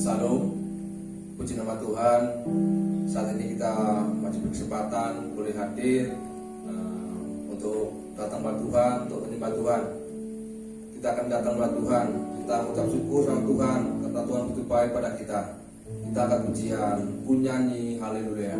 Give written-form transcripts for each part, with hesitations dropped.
Salam, puji nama Tuhan. Saat ini kita masih berkesempatan boleh hadir untuk datang kepada Tuhan, untuk menyembah Tuhan. Kita akan datang kepada Tuhan, kita mengucap syukur sama Tuhan karena Tuhan begitu baik pada kita. Kita akan pujian, pun nyanyi, haleluya.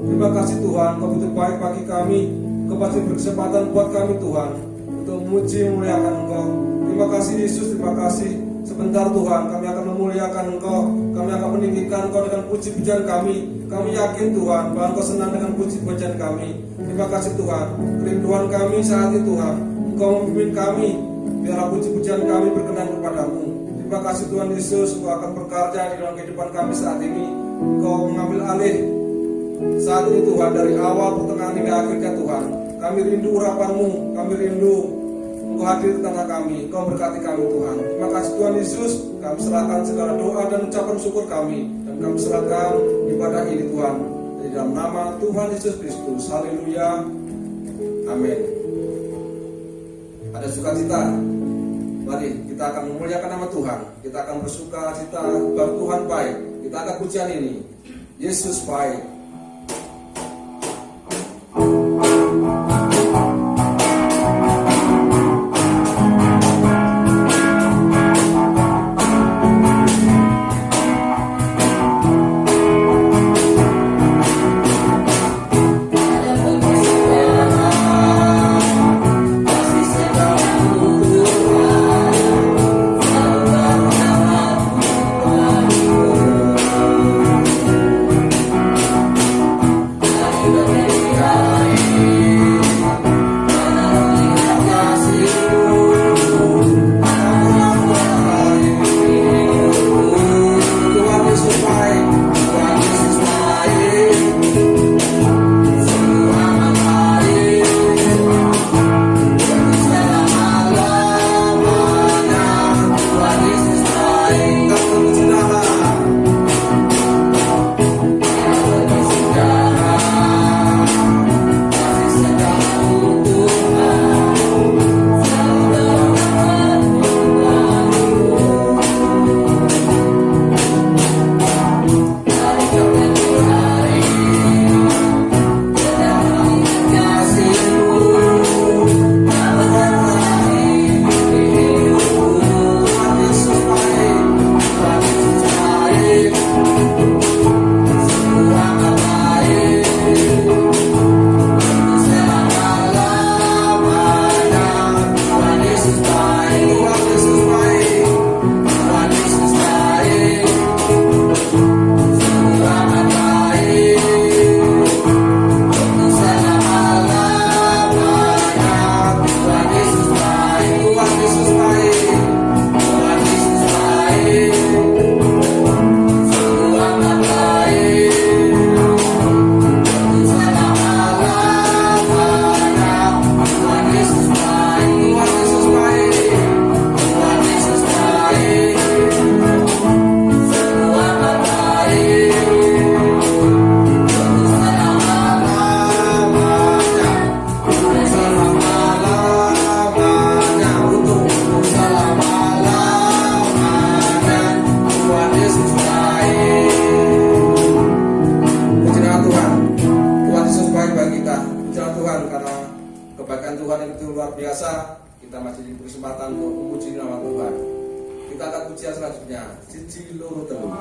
Terima kasih Tuhan, Kau begitu baik bagi kami. Kau pasti berkesempatan buat kami Tuhan untuk memuji memuliakan Engkau. Terima kasih Yesus, terima kasih. Sebentar Tuhan, kami akan memuliakan Engkau. Kami akan meninggikan Engkau dengan puji-pujian kami. Kami yakin Tuhan bahwa Engkau senang dengan puji-pujian kami. Terima kasih Tuhan. Kerinduan kami saat ini Tuhan, Engkau memimpin kami. Biarlah puji-pujian kami berkenan kepadamu. Terima kasih Tuhan Yesus, Engkau akan berkarya di dalam kehidupan kami saat ini. Engkau mengambil alih saat ini Tuhan, dari awal pertengahan hingga akhirnya Tuhan. Kami rindu urapan-Mu, kami rindu Engkau hadir di tengah kami. Engkau berkati kami Tuhan. Terima kasih Tuhan Yesus. Kami serahkan segala doa dan ucapan syukur kami, dan kami serahkan ibadah ini Tuhan di dalam nama Tuhan Yesus Kristus. Haleluya, amin. Ada sukacita, mari kita akan memuliakan nama Tuhan. Kita akan bersukacita bahwa Tuhan baik. Kita akan pujian ini, Yesus baik. masih diberi kesempatan untuk memuji nama Tuhan. Kita akan pujian selanjutnya, siji loro telu.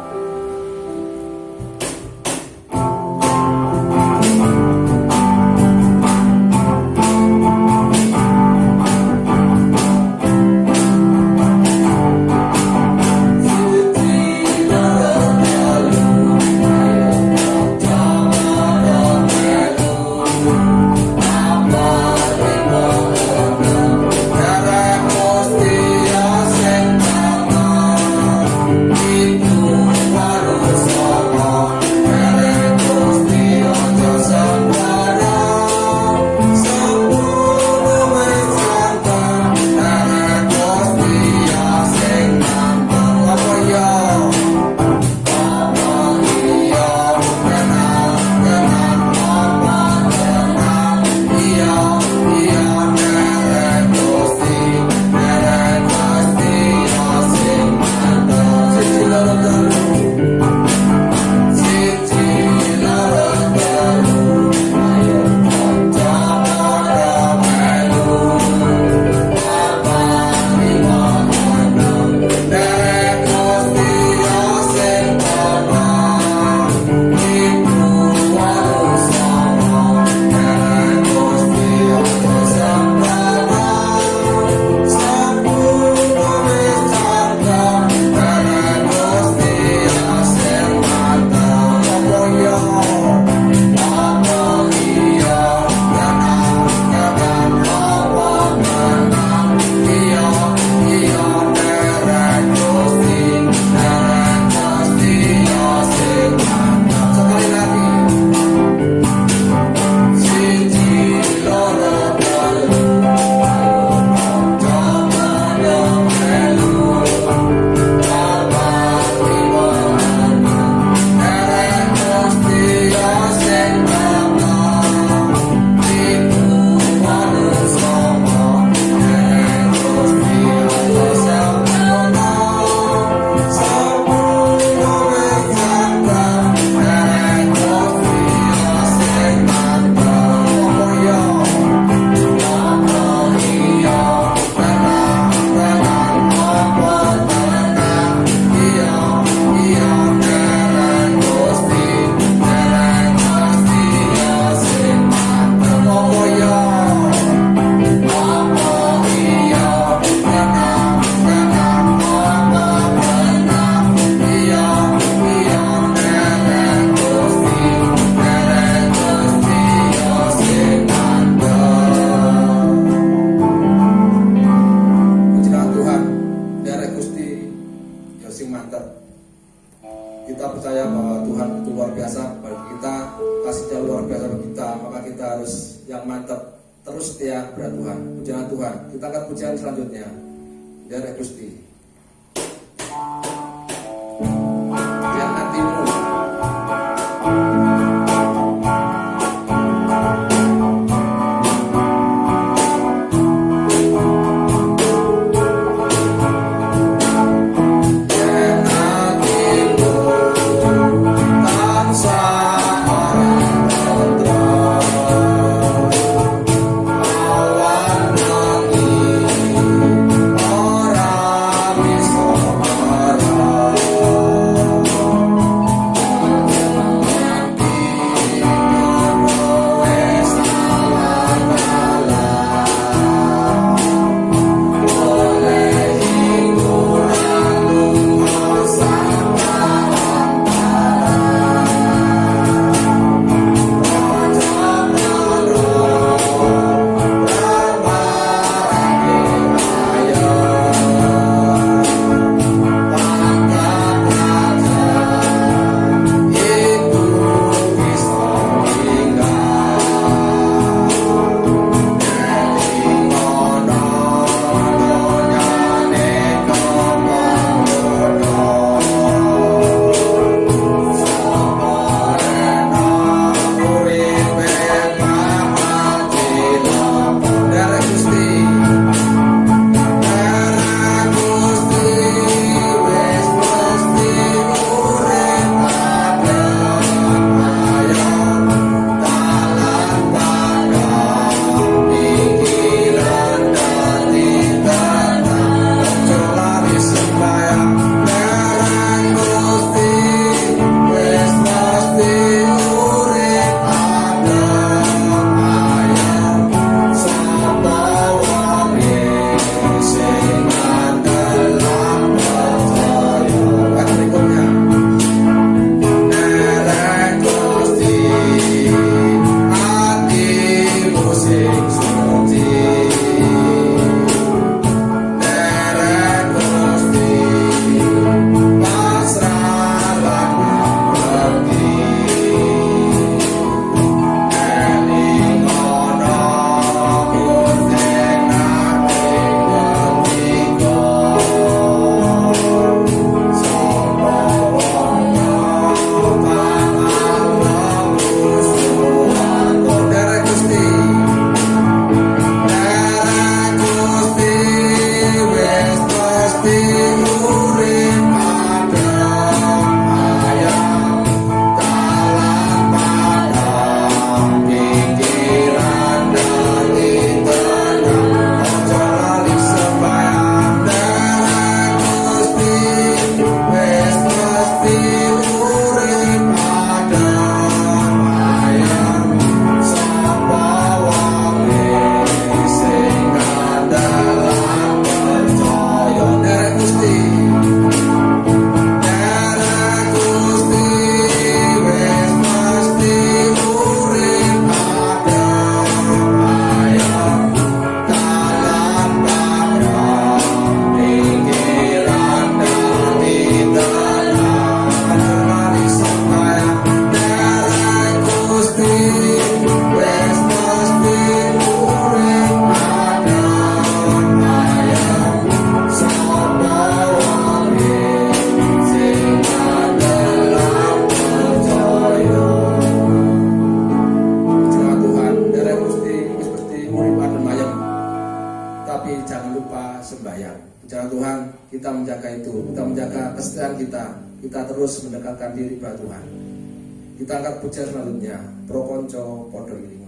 Kita percaya bahwa Tuhan itu luar biasa bagi kita, kasihnya luar biasa bagi kita, maka kita harus yang mantap, terus setia kepada Tuhan. Pujian Tuhan. Kita akan pujian selanjutnya. Dari Gusti. Yang hatimu. Orang kita menjaga kesetiaan kita terus mendekatkan diri kepada Tuhan. Kita angkat pujian selanjutnya, Pro Konco Podo Ilingo.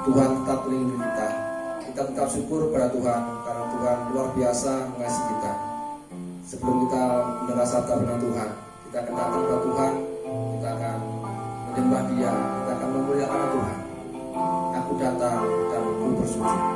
Tuhan tetap melindungi kita. Kita tetap syukur pada Tuhan karena Tuhan luar biasa mengasihi kita. Sebelum kita mendengar sabda firman Tuhan, kita akan datang kepada Tuhan, kita akan menyembah Dia, kita akan memuliakan Tuhan. Aku datang dan aku bersujud.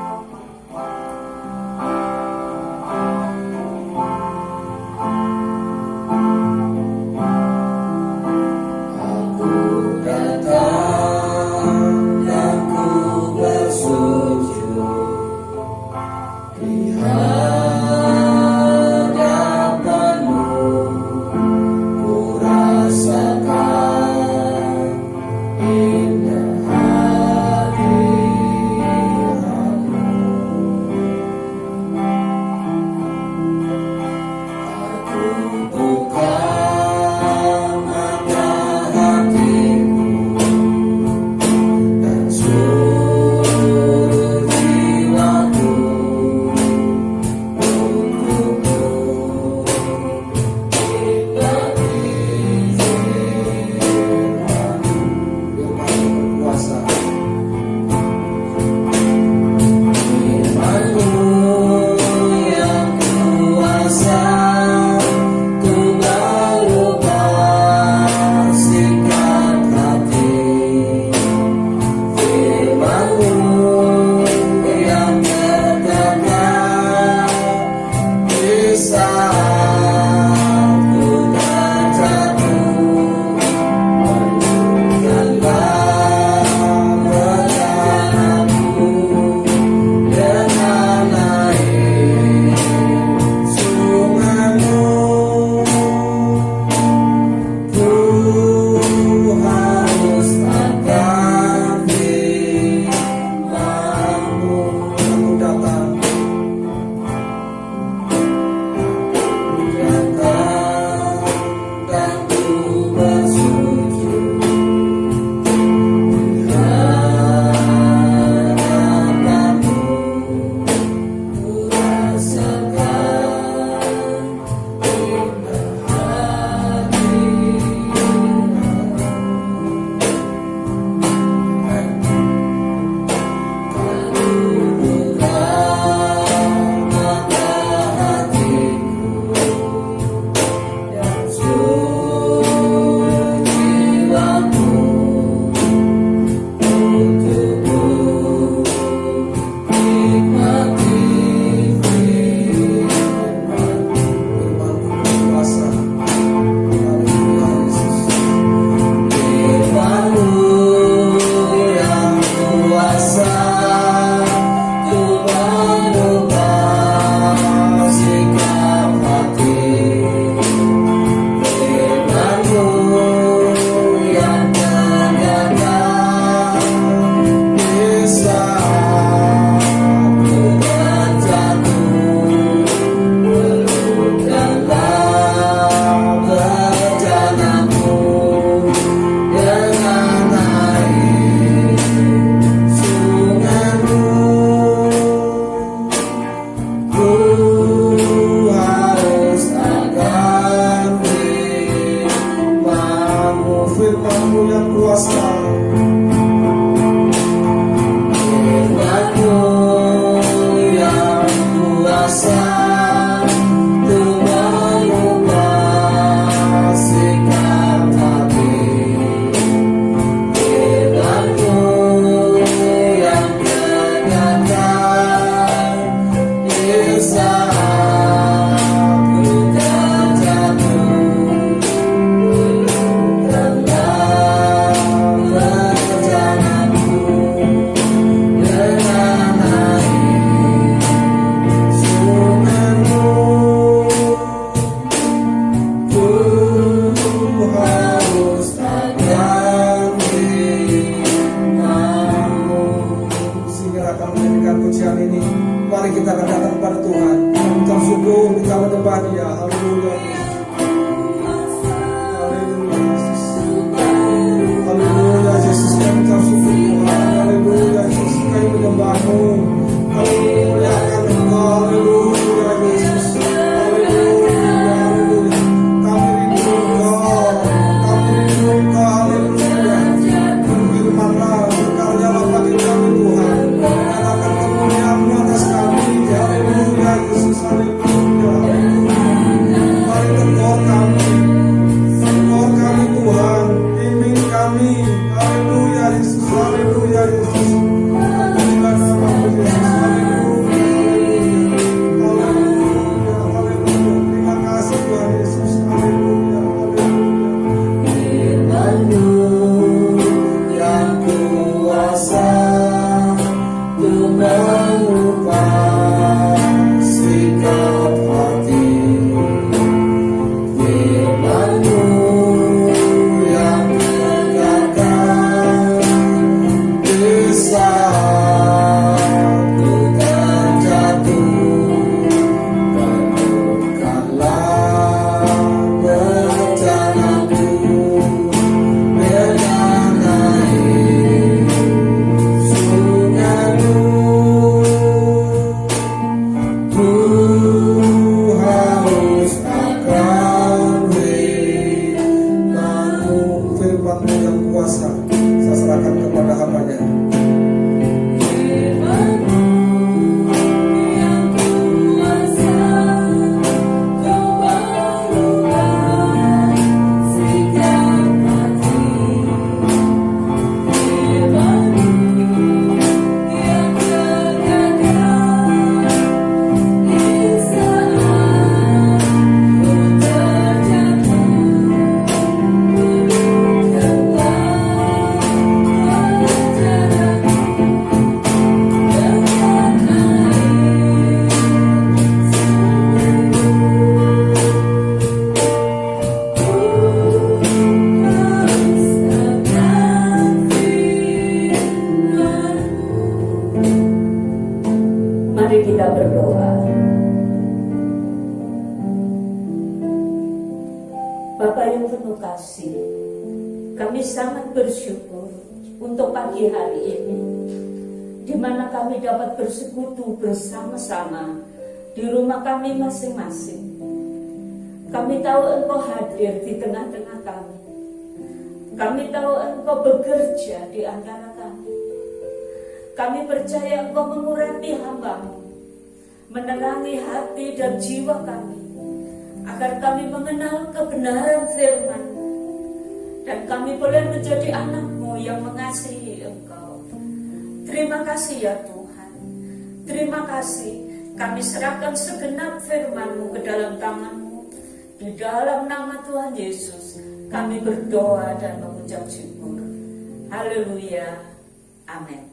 Mari kita berdoa. Bapa yang penuh kasih, kami sangat bersyukur untuk pagi hari ini, di mana kami dapat bersekutu bersama-sama di rumah kami masing-masing. Kami tahu Engkau hadir di tengah-tengah kami. Kami tahu Engkau bekerja di antara kami. Kami percaya Engkau mengurapi hamba-Mu, menerangi hati dan jiwa kami, agar kami mengenal kebenaran firman-Mu, dan kami boleh menjadi anak-Mu yang mengasihi Engkau. Terima kasih ya Tuhan. Terima kasih. Kami serahkan segenap firman-Mu ke dalam tangan-Mu. Di dalam nama Tuhan Yesus, kami berdoa dan mengucap syukur. Haleluya. Amin.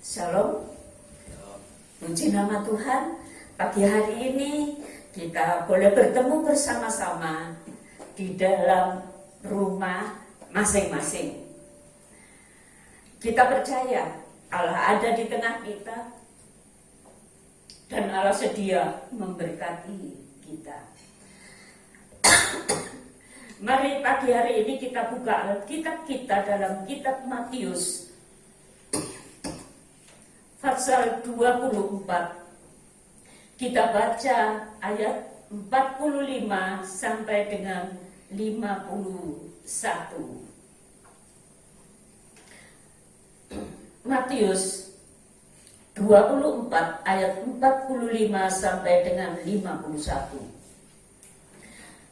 Shalom. Puji nama Tuhan. Pagi hari ini kita boleh bertemu bersama-sama di dalam rumah masing-masing. Kita percaya Allah ada di tengah kita dan Allah sedia memberkati kita. Mari pagi hari ini kita buka Alkitab kita dalam kitab Matius pasal 24. Kita baca ayat 45 sampai dengan 51. Matius 24 ayat 45 sampai dengan 51.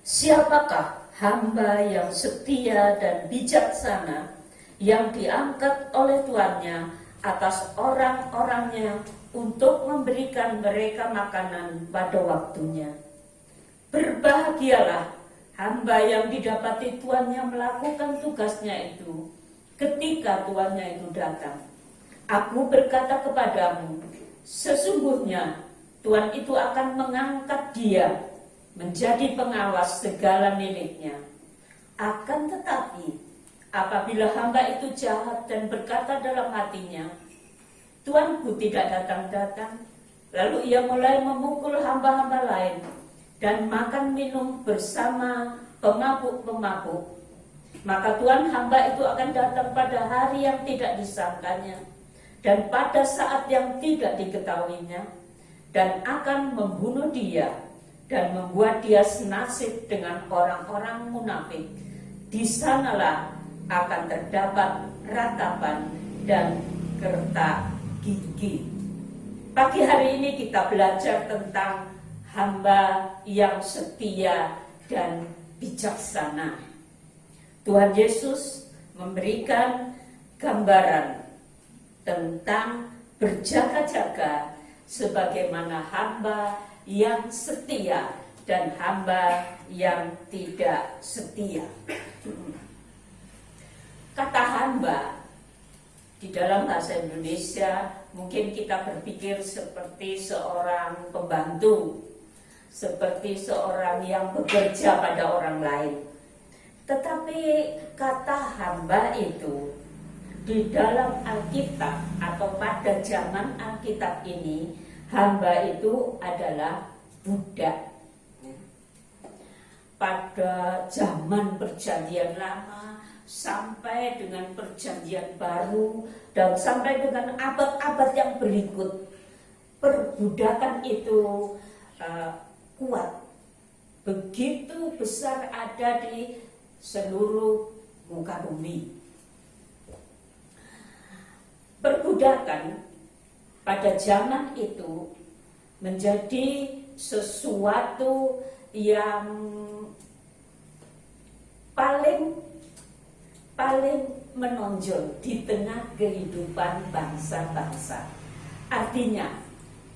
Siapakah hamba yang setia dan bijaksana yang diangkat oleh tuannya atas orang-orangnya untuk memberikan mereka makanan pada waktunya? Berbahagialah hamba yang didapati tuannya melakukan tugasnya itu ketika tuannya itu datang. Aku berkata kepadamu, sesungguhnya Tuhan itu akan mengangkat dia menjadi pengawas segala miliknya. Akan tetapi, apabila hamba itu jahat dan berkata dalam hatinya, Tuanku tidak datang-datang, lalu ia mulai memukul hamba-hamba lain dan makan minum bersama pemabuk-pemabuk, maka Tuhan hamba itu akan datang pada hari yang tidak disangkanya dan pada saat yang tidak diketahuinya, dan akan membunuh dia dan membuat dia senasib dengan orang-orang munafik. Di sanalah akan terdapat ratapan dan gertak gigi. Pagi hari ini kita belajar tentang hamba yang setia dan bijaksana. Tuhan Yesus memberikan gambaran tentang berjaga-jaga sebagaimana hamba yang setia dan hamba yang tidak setia. Kata hamba di dalam bahasa Indonesia mungkin kita berpikir seperti seorang pembantu, seperti seorang yang bekerja pada orang lain. Tetapi kata hamba itu di dalam Alkitab atau pada zaman Alkitab ini, hamba itu adalah budak. Pada zaman Perjanjian Lama sampai dengan Perjanjian Baru dan sampai dengan abad-abad yang berikut, perbudakan itu kuat, begitu besar ada di seluruh muka bumi. Perbudakan pada zaman itu menjadi sesuatu yang paling menonjol di tengah kehidupan bangsa-bangsa. Artinya,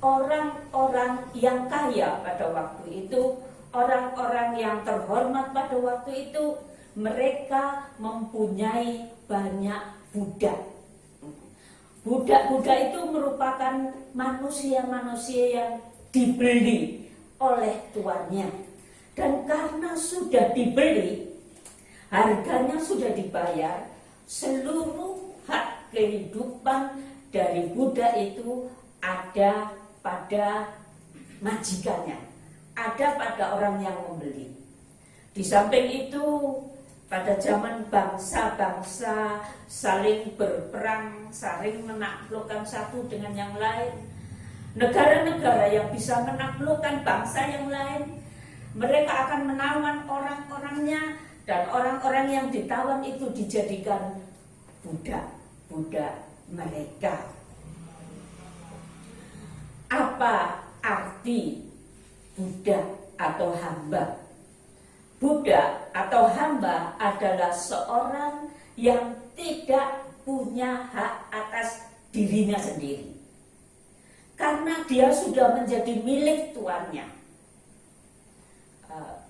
orang-orang yang kaya pada waktu itu, orang-orang yang terhormat pada waktu itu, mereka mempunyai banyak budak. Budak-budak itu merupakan manusia-manusia yang dibeli oleh tuannya. Dan karena sudah dibeli, harganya sudah dibayar, seluruh hak kehidupan dari budak itu ada pada majikannya, ada pada orang yang membeli. Di samping itu, pada zaman bangsa-bangsa saling berperang, saling menaklukkan satu dengan yang lain, negara-negara yang bisa menaklukkan bangsa yang lain, mereka akan menawan orang-orangnya, dan orang-orang yang ditawan itu dijadikan budak-budak mereka. Apa arti budak atau hamba? Budak atau hamba adalah seorang yang tidak punya hak atas dirinya sendiri, karena dia sudah menjadi milik tuannya.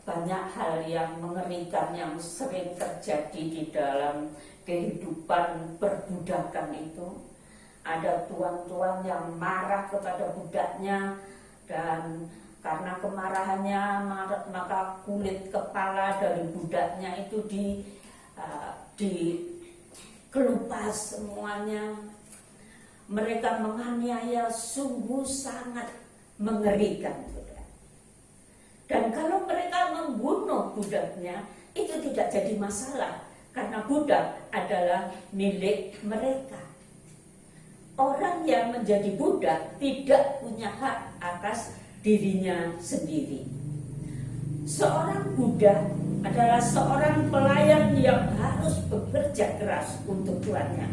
Banyak hal yang mengerikan yang sering terjadi di dalam kehidupan perbudakan itu. Ada tuan-tuan yang marah kepada budaknya, dan karena kemarahannya maka kulit kepala dari budaknya itu dikelupas semuanya. Mereka menganiaya sungguh sangat mengerikan. Dan kalau mereka membunuh budaknya, itu tidak jadi masalah, karena budak adalah milik mereka. Orang yang menjadi budak tidak punya hak atas dirinya sendiri. Seorang budak adalah seorang pelayan yang harus bekerja keras untuk tuannya.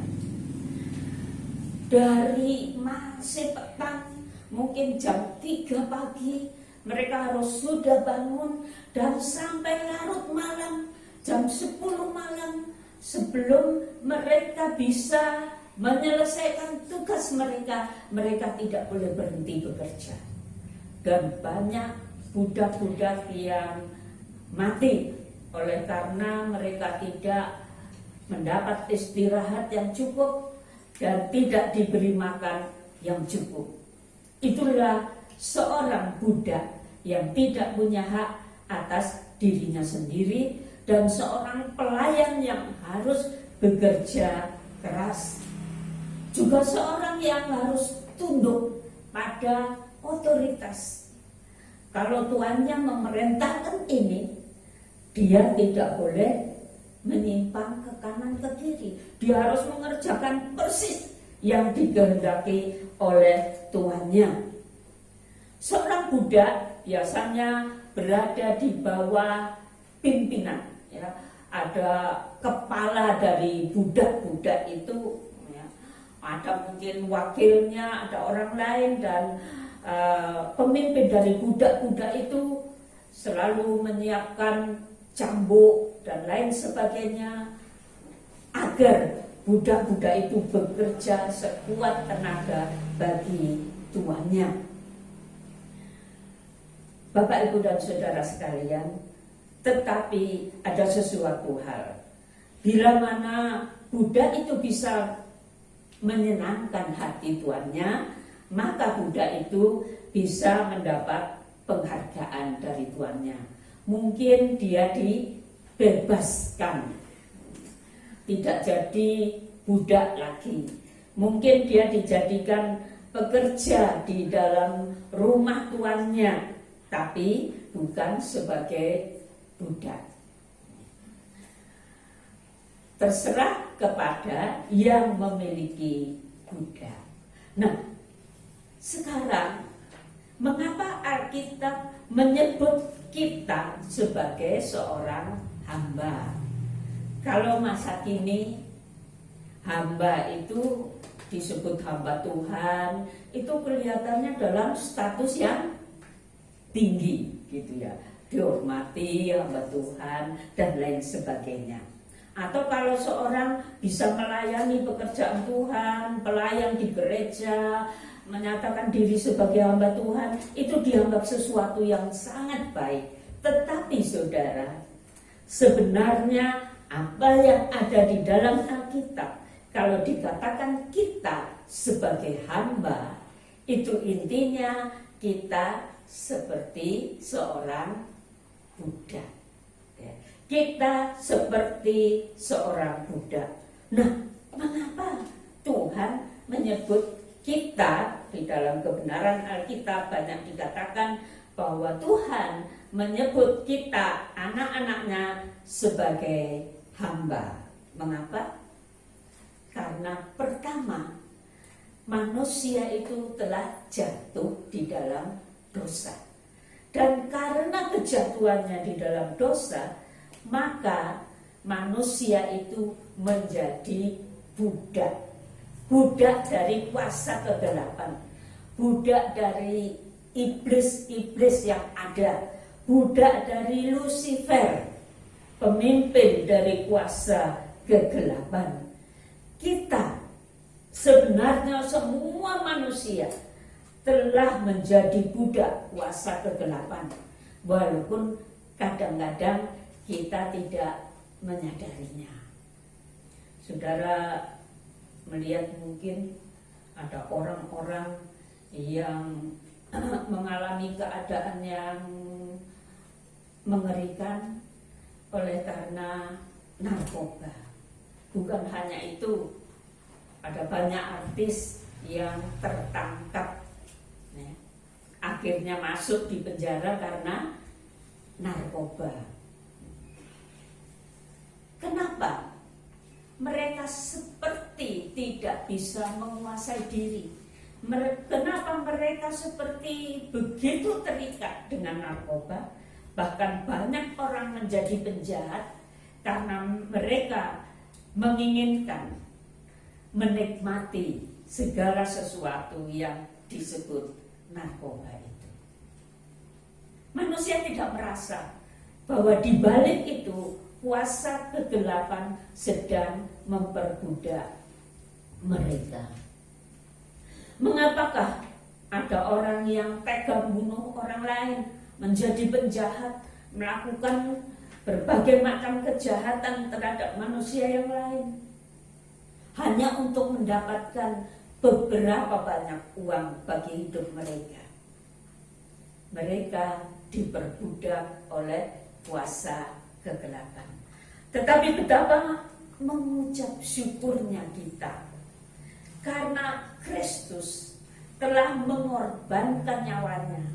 Dari masih petang, mungkin jam 3 pagi, mereka harus sudah bangun dan sampai larut malam, jam 10 malam, sebelum mereka bisa menyelesaikan tugas mereka, mereka tidak boleh berhenti bekerja. Dan banyak budak-budak yang mati oleh karena mereka tidak mendapat istirahat yang cukup dan tidak diberi makan yang cukup. Itulah seorang budak yang tidak punya hak atas dirinya sendiri, dan seorang pelayan yang harus bekerja keras. Juga seorang yang harus tunduk pada otoritas. Kalau tuannya memerintahkan ini, dia tidak boleh menyimpang ke kanan ke kiri. Dia harus mengerjakan persis yang dikehendaki oleh tuannya. Seorang budak biasanya berada di bawah pimpinan, ya. Ada kepala dari budak-budak itu, ya. Ada mungkin wakilnya, ada orang lain, dan pemimpin dari budak-budak itu selalu menyiapkan cambuk dan lain sebagainya agar budak-budak itu bekerja sekuat tenaga bagi tuannya. Bapak, Ibu, dan saudara sekalian, tetapi ada sesuatu hal. Bila mana budak itu bisa menyenangkan hati tuannya, maka budak itu bisa mendapat penghargaan dari tuannya. Mungkin dia dibebaskan, tidak jadi budak lagi. Mungkin dia dijadikan pekerja di dalam rumah tuannya, tapi bukan sebagai budak. Terserah kepada yang memiliki budak. Nah, sekarang mengapa Alkitab menyebut kita sebagai seorang hamba? Kalau masa kini hamba itu disebut hamba Tuhan, itu kelihatannya dalam status yang tinggi gitu ya, dihormati hamba Tuhan dan lain sebagainya. Atau kalau seorang bisa melayani pekerjaan Tuhan, pelayan di gereja, menyatakan diri sebagai hamba Tuhan, itu dianggap sesuatu yang sangat baik. Tetapi saudara, sebenarnya apa yang ada di dalam Alkitab, kalau dikatakan kita sebagai hamba, itu intinya kita seperti seorang budak. Kita seperti seorang budak. Nah, mengapa menyebut kita di dalam kebenaran Alkitab banyak dikatakan bahwa Tuhan menyebut kita anak-anaknya sebagai hamba. Mengapa? Karena pertama, manusia itu telah jatuh di dalam dosa. Dan karena kejatuhannya di dalam dosa, maka manusia itu menjadi budak. Budak dari kuasa kegelapan. Budak dari iblis-iblis yang ada. Budak dari Lucifer, pemimpin dari kuasa kegelapan. Kita sebenarnya semua manusia telah menjadi budak kuasa kegelapan, walaupun kadang-kadang kita tidak menyadarinya. Saudara melihat mungkin ada orang-orang yang mengalami keadaan yang mengerikan oleh karena narkoba. Bukan hanya itu, ada banyak artis yang tertangkap, ya, akhirnya masuk di penjara karena narkoba. Kenapa? Mereka seperti tidak bisa menguasai diri. Kenapa mereka seperti begitu terikat dengan narkoba? Bahkan banyak orang menjadi penjahat karena mereka menginginkan menikmati segala sesuatu yang disebut narkoba itu. Manusia tidak merasa bahwa di balik itu kuasa kegelapan sedang memperbudak mereka. Mengapakah ada orang yang tega membunuh orang lain, menjadi penjahat, melakukan berbagai macam kejahatan terhadap manusia yang lain, hanya untuk mendapatkan beberapa banyak uang bagi hidup mereka? Mereka diperbudak oleh kuasa kegelapan. Tetapi betapa mengucap syukurnya kita, karena Kristus telah mengorbankan nyawanya.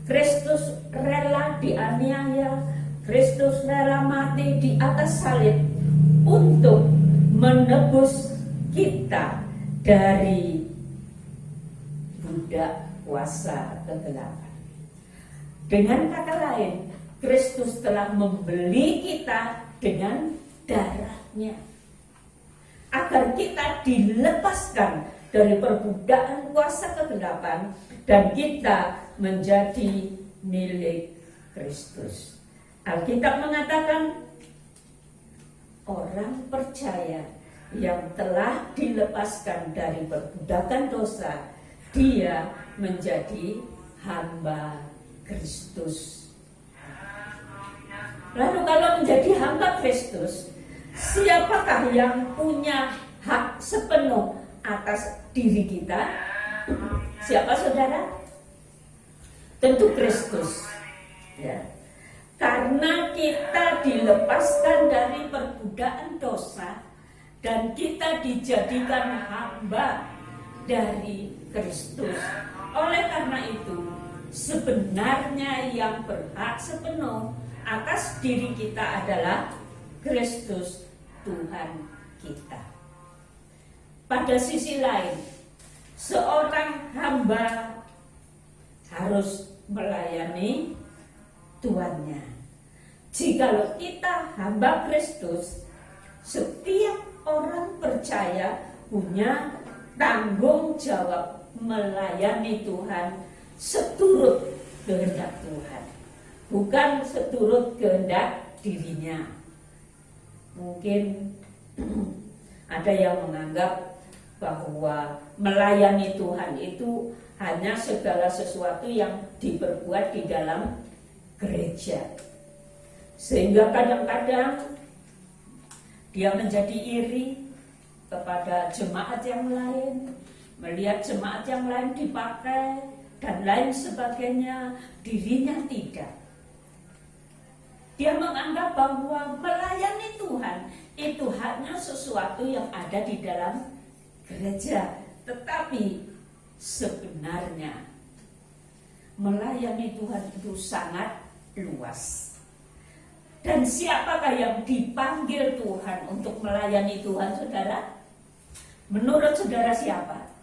Kristus rela dianiaya, Kristus rela mati di atas salib untuk menebus kita dari budak kuasa kegelapan. Dengan kata lain, Kristus telah membeli kita dengan darahnya, agar kita dilepaskan dari perbudakan kuasa kegelapan dan kita menjadi milik Kristus. Alkitab mengatakan orang percaya yang telah dilepaskan dari perbudakan dosa, dia menjadi hamba Kristus. Lalu kalau menjadi hamba Kristus, siapakah yang punya hak sepenuh atas diri kita? Siapa, saudara? Tentu Kristus, ya. Karena kita dilepaskan dari perbudakan dosa dan kita dijadikan hamba dari Kristus. Oleh karena itu, sebenarnya yang berhak sepenuh atas diri kita adalah Kristus Tuhan kita. Pada sisi lain, seorang hamba harus melayani tuannya. Jikalau kita hamba Kristus, setiap orang percaya punya tanggung jawab melayani Tuhan seturut kehendak Tuhan, bukan seturut kehendak dirinya. Mungkin ada yang menganggap bahwa melayani Tuhan itu hanya segala sesuatu yang diperbuat di dalam gereja, sehingga kadang-kadang dia menjadi iri kepada jemaat yang lain, melihat jemaat yang lain dipakai dan lain sebagainya, dirinya tidak. Dia menganggap bahwa melayani Tuhan itu hanya sesuatu yang ada di dalam gereja, Tetapi sebenarnya melayani Tuhan itu sangat luas. Dan siapakah yang dipanggil Tuhan untuk melayani Tuhan, saudara? Menurut saudara siapa?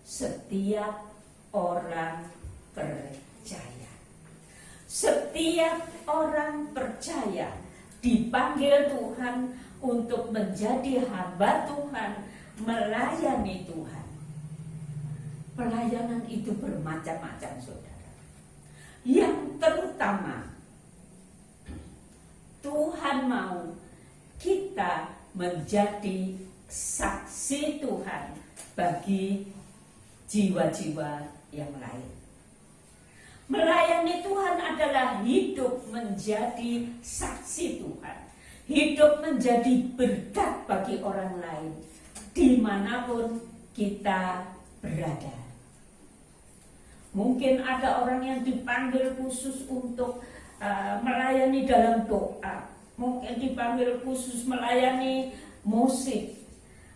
Setiap orang percaya. Setiap orang percaya dipanggil Tuhan untuk menjadi hamba Tuhan, melayani Tuhan. Pelayanan itu bermacam-macam, saudara. Yang terutama, Tuhan mau kita menjadi saksi Tuhan bagi jiwa-jiwa yang lain. Melayani Tuhan adalah hidup menjadi saksi Tuhan, hidup menjadi berkat bagi orang lain dimanapun kita berada. Mungkin ada orang yang dipanggil khusus untuk melayani dalam doa, mungkin dipanggil khusus melayani musik,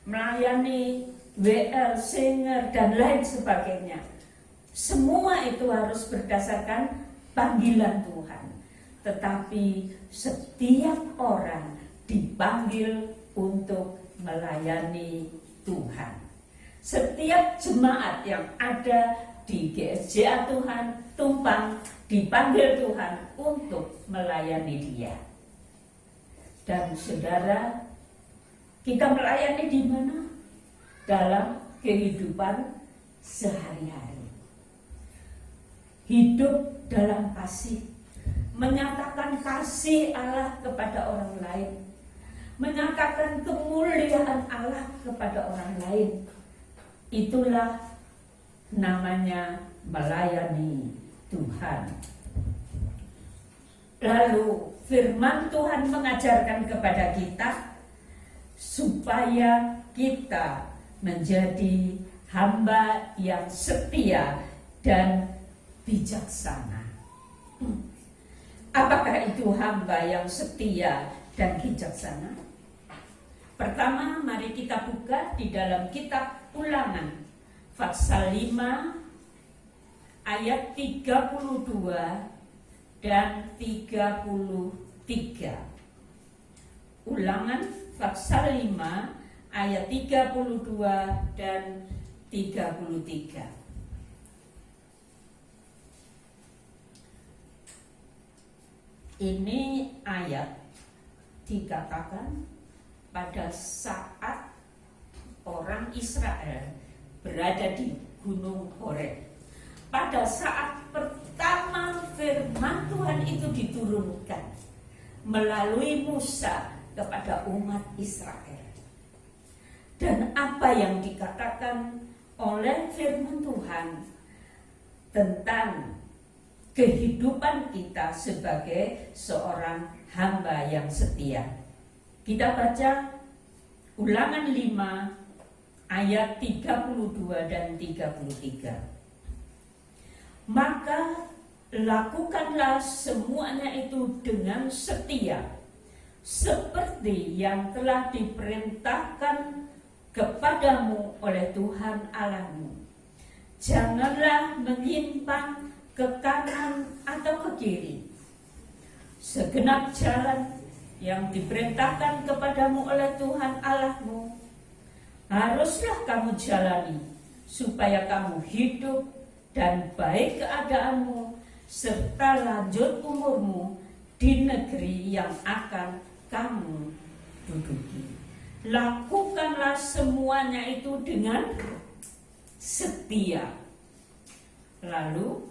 melayani WL, singer, dan lain sebagainya. Semua itu harus berdasarkan panggilan Tuhan. Tetapi setiap orang dipanggil untuk melayani Tuhan. Setiap jemaat yang ada di GSJA Tuhan Tumpang dipanggil Tuhan untuk melayani Dia. Dan saudara, kita melayani di mana? Dalam kehidupan sehari-hari. Hidup dalam kasih, menyatakan kasih Allah kepada orang lain, menyatakan kemuliaan Allah kepada orang lain. Itulah namanya melayani Tuhan. Lalu firman Tuhan mengajarkan kepada kita supaya kita menjadi hamba yang setia dan bijaksana. Apakah itu hamba yang setia dan bijaksana? Pertama, mari kita buka di dalam kitab Ulangan pasal 5 ayat 32 dan 33. Ulangan pasal 5 ayat 32 dan 33. Ini ayat dikatakan pada saat orang Israel berada di Gunung Horeb. Pada saat pertama firman Tuhan itu diturunkan melalui Musa kepada umat Israel. Dan apa yang dikatakan oleh firman Tuhan tentang kehidupan kita sebagai seorang hamba yang setia. Kita baca Ulangan 5 ayat 32 dan 33. Maka lakukanlah semuanya itu dengan setia, seperti yang telah diperintahkan kepadamu oleh Tuhan Allahmu. Janganlah menyimpang ke kanan atau ke kiri. Segenap jalan yang diperintahkan kepadamu oleh Tuhan Allahmu haruslah kamu jalani, supaya kamu hidup dan baik keadaanmu serta lanjut umurmu di negeri yang akan kamu duduki. Lakukanlah semuanya itu dengan setia. Lalu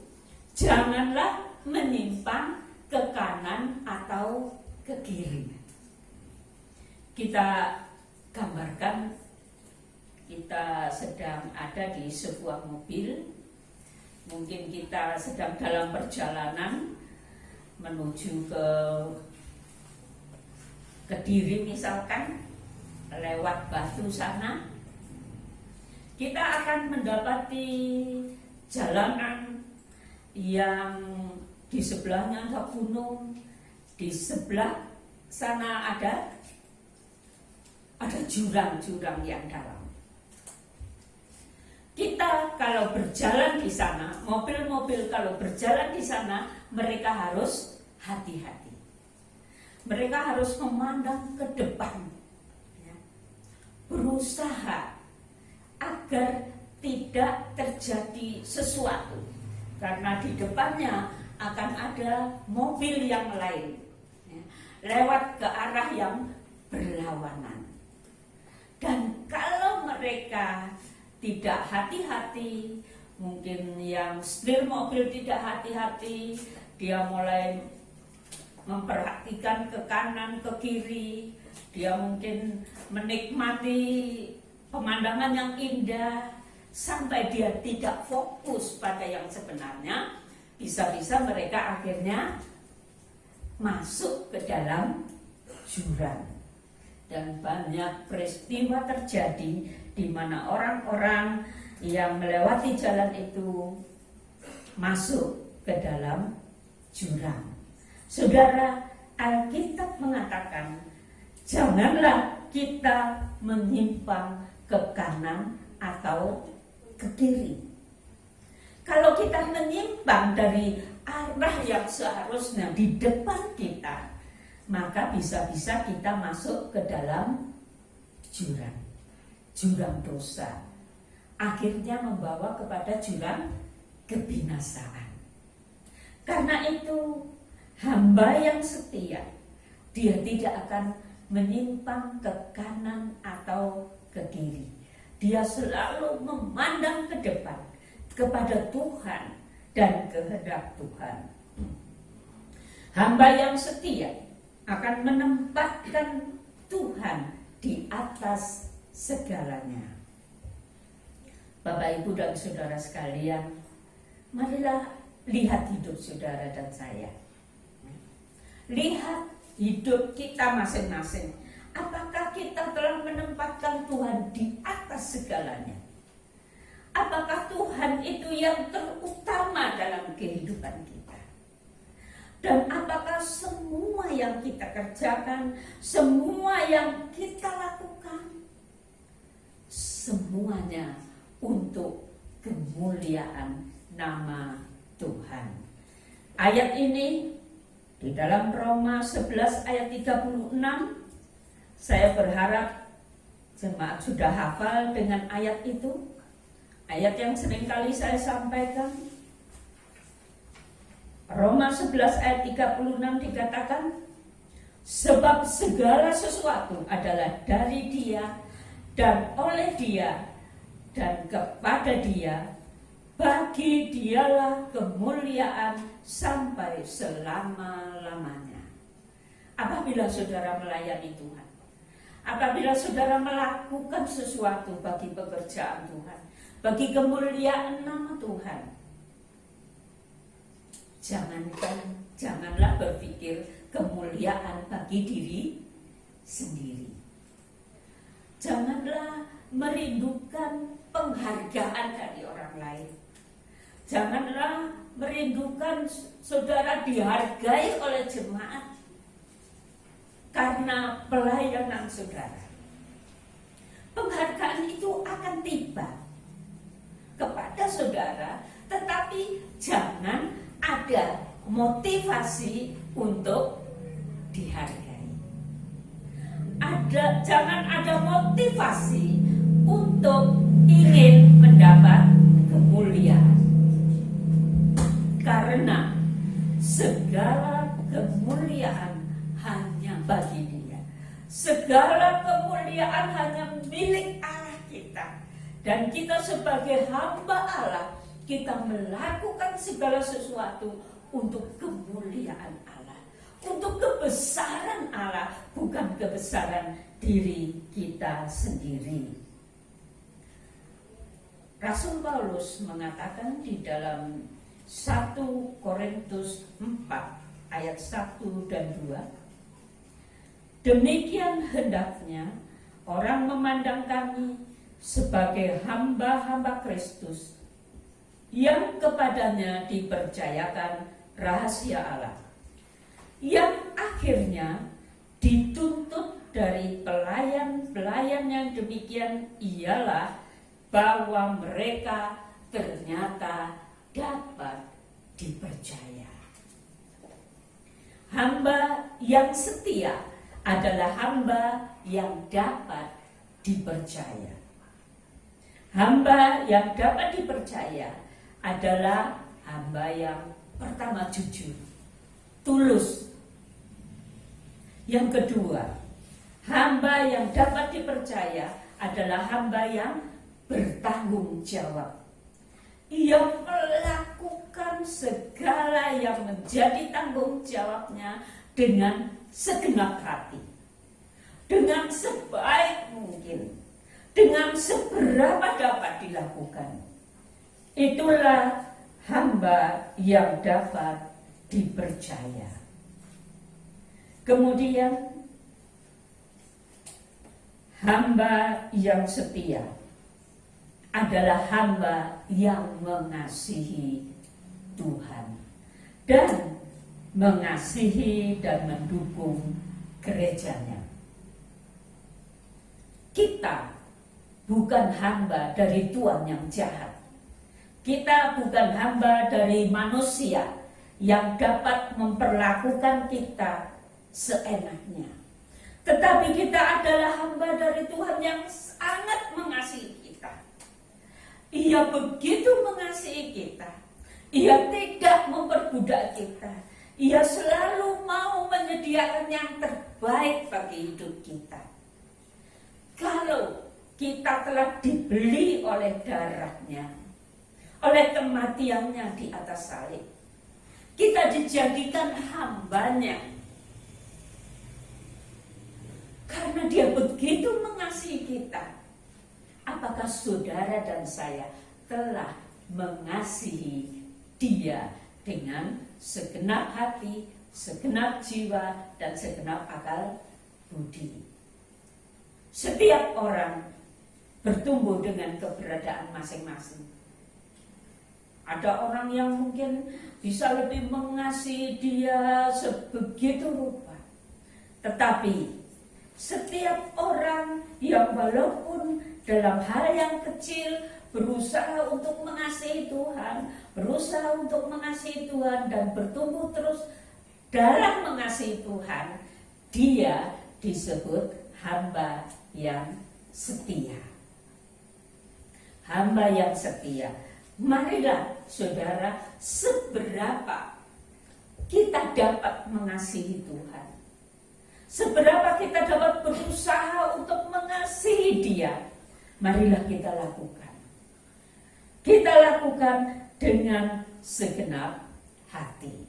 janganlah menyimpang ke kanan atau ke kiri. Kita gambarkan kita sedang ada di sebuah mobil. Mungkin kita sedang dalam perjalanan menuju ke Kediri misalkan, lewat Batu sana. Kita akan mendapati jalanan yang di sebelahnya ada gunung, di sebelah sana ada jurang-jurang yang dalam. kalau berjalan di sana, mobil-mobil kalau berjalan di sana, mereka harus hati-hati. Mereka harus memandang ke depan, ya. Berusaha agar tidak terjadi sesuatu, karena di depannya akan ada mobil yang lain, ya, lewat ke arah yang berlawanan. Dan kalau mereka tidak hati-hati, mungkin yang setir mobil tidak hati-hati, dia mulai memperhatikan ke kanan, ke kiri, dia mungkin menikmati pemandangan yang indah, sampai dia tidak fokus pada yang sebenarnya, bisa-bisa mereka akhirnya masuk ke dalam jurang. Dan banyak peristiwa terjadi di mana orang-orang yang melewati jalan itu masuk ke dalam jurang. Saudara, Alkitab mengatakan, janganlah kita menyimpang ke kanan atau ke kiri. Kalau kita menyimpang dari arah yang seharusnya di depan kita, maka bisa-bisa kita masuk ke dalam jurang dosa. Akhirnya membawa kepada jurang kebinasaan. Karena itu, hamba yang setia, dia tidak akan menyimpang ke kanan atau ke kiri. Dia selalu memandang ke depan, kepada Tuhan dan kehendak Tuhan. Hamba yang setia akan menempatkan Tuhan di atas segalanya. Bapak, Ibu, dan saudara sekalian, marilah lihat hidup saudara dan saya. Lihat hidup kita masing-masing. Apakah kita telah menempatkan Tuhan di atas segalanya? Apakah Tuhan itu yang terutama dalam kehidupan kita? Dan apakah semua yang kita kerjakan, semua yang kita lakukan, semuanya untuk kemuliaan nama Tuhan? Ayat ini di dalam Roma 11 ayat 36, saya berharap jemaat sudah hafal dengan ayat itu. Ayat yang seringkali saya sampaikan. Roma 11 ayat 36 dikatakan, sebab segala sesuatu adalah dari Dia dan oleh Dia dan kepada Dia, bagi Dialah kemuliaan sampai selama-lamanya. Apabila saudara melayani Tuhan, apabila saudara melakukan sesuatu bagi pekerjaan Tuhan, bagi kemuliaan nama Tuhan, janganlah berpikir kemuliaan bagi diri sendiri. Janganlah merindukan penghargaan dari orang lain. Janganlah merindukan saudara dihargai oleh jemaat karena pelayanan saudara. Penghargaan itu akan tiba kepada saudara, tetapi jangan ada motivasi untuk dihargai. Jangan ada motivasi untuk ingin mendapat kemuliaan. Karena segala kemuliaan hanya bagi Dia. Segala kemuliaan hanya milik Allah kita. Dan kita sebagai hamba Allah, kita melakukan segala sesuatu untuk kemuliaan Allah, untuk kebesaran Allah, bukan kebesaran diri kita sendiri. Rasul Paulus mengatakan di dalam 1 Korintus 4 ayat 1 dan 2, demikian hendaknya orang memandang kami sebagai hamba-hamba Kristus yang kepadanya dipercayakan rahasia Allah, yang akhirnya dituntut dari pelayan-pelayan yang demikian ialah bahwa mereka ternyata dapat dipercaya. Hamba yang setia adalah hamba yang dapat dipercaya. Hamba yang dapat dipercaya adalah hamba yang pertama jujur, tulus. Yang kedua, hamba yang dapat dipercaya adalah hamba yang bertanggung jawab. Ia melakukan segala yang menjadi tanggung jawabnya dengan segenap hati, dengan sebaik mungkin, dengan seberapa dapat dilakukan. Itulah hamba yang dapat dipercaya. Kemudian, hamba yang setia adalah hamba yang mengasihi Tuhan dan mengasihi dan mendukung gerejanya. Kita bukan hamba dari Tuhan yang jahat. Kita bukan hamba dari manusia yang dapat memperlakukan kita seenaknya. Tetapi kita adalah hamba dari Tuhan yang sangat mengasihi kita. Ia begitu mengasihi kita. Ia tidak memperbudak kita. Ia selalu mau menyediakan yang terbaik bagi hidup kita. Kalau kita telah dibeli oleh darahnya, oleh kematiannya di atas salib, kita dijadikan hambanya. Karena dia begitu mengasihi kita. Apakah saudara dan saya telah mengasihi dia dengan segenap hati, segenap jiwa, dan segenap akal budi? Setiap orang bertumbuh dengan keberadaan masing-masing. Ada orang yang mungkin bisa lebih mengasihi dia sebegitu rupa. Tetapi setiap orang yang walaupun dalam hal yang kecil berusaha untuk mengasihi Tuhan, berusaha untuk mengasihi Tuhan dan bertumbuh terus dalam mengasihi Tuhan, dia disebut hamba yang setia. Hamba yang setia. Marilah saudara, seberapa kita dapat mengasihi Tuhan, seberapa kita dapat berusaha untuk mengasihi dia, marilah kita lakukan. Kita lakukan dengan segenap hati.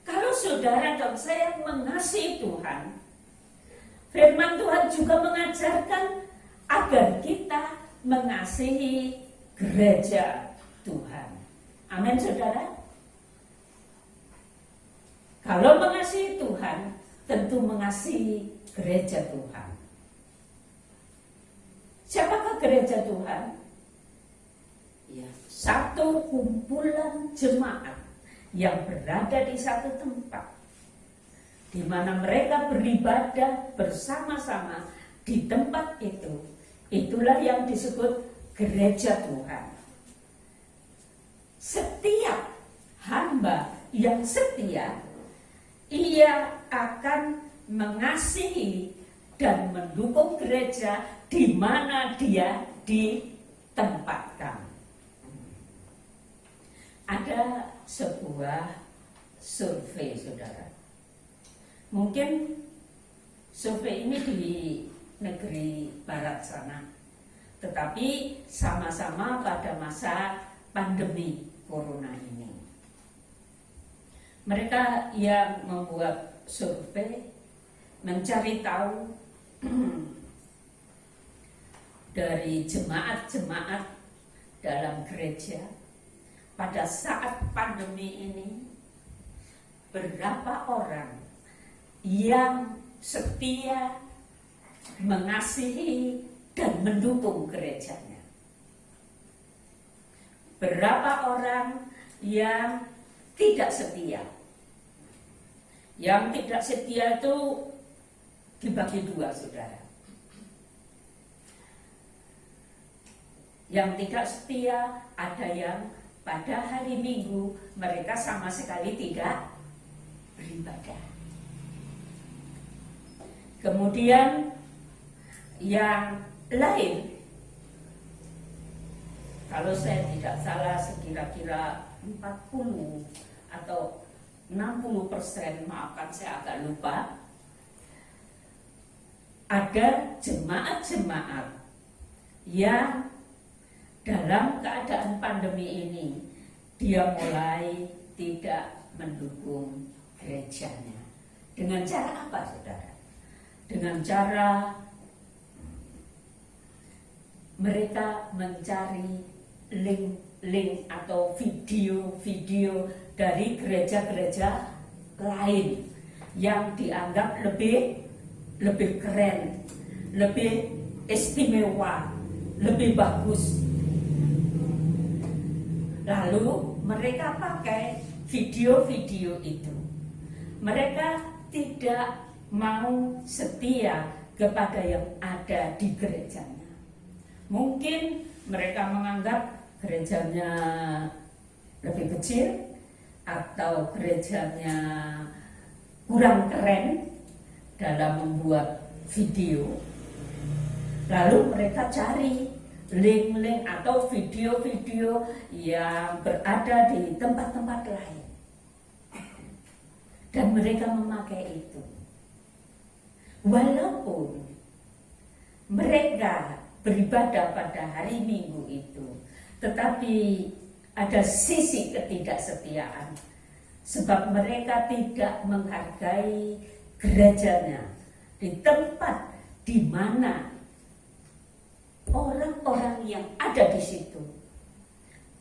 Kalau saudara dan saya mengasihi Tuhan, firman Tuhan juga mengajarkan agar kita mengasihi gereja Tuhan. Amin, saudara. Kalau mengasihi Tuhan, tentu mengasihi gereja Tuhan. Siapakah gereja Tuhan? Ya, satu kumpulan jemaat yang berada di satu tempat, di mana mereka beribadah bersama-sama di tempat itu. Itulah yang disebut gereja Tuhan. Setiap hamba yang setia, ia akan mengasihi dan mendukung gereja di mana dia ditempatkan. Ada sebuah survei, saudara. Mungkin survei ini di negeri barat sana, tetapi sama-sama pada masa pandemi corona ini. Mereka yang membuat survei mencari tahu dari jemaat-jemaat dalam gereja pada saat pandemi ini, berapa orang yang setia mengasihi dan mendukung gerejanya. Berapa orang yang tidak setia. Yang tidak setia itu dibagi dua, saudara. yang tidak setia, ada yang pada hari Minggu mereka sama sekali tidak beribadah. Kemudian yang lain, kalau saya tidak salah sekira-kira 40 atau 60%, maafkan saya agak lupa, ada jemaat-jemaat yang dalam keadaan pandemi ini dia mulai tidak mendukung gerejanya. Dengan cara apa, saudara? Dengan cara mereka mencari link-link atau video-video dari gereja-gereja lain yang dianggap lebih keren, lebih istimewa, lebih bagus. Lalu mereka pakai video-video itu. Mereka tidak mau setia kepada yang ada di gerejanya. Mungkin mereka menganggap gerejanya lebih kecil atau gerejanya kurang keren dalam membuat video. Lalu mereka cari link-link atau video-video yang berada di tempat-tempat lain, dan mereka memakai itu. Walaupun mereka beribadah pada hari Minggu itu, tetapi ada sisi ketidaksetiaan, sebab mereka tidak menghargai gerejanya di tempat di mana orang-orang yang ada di situ,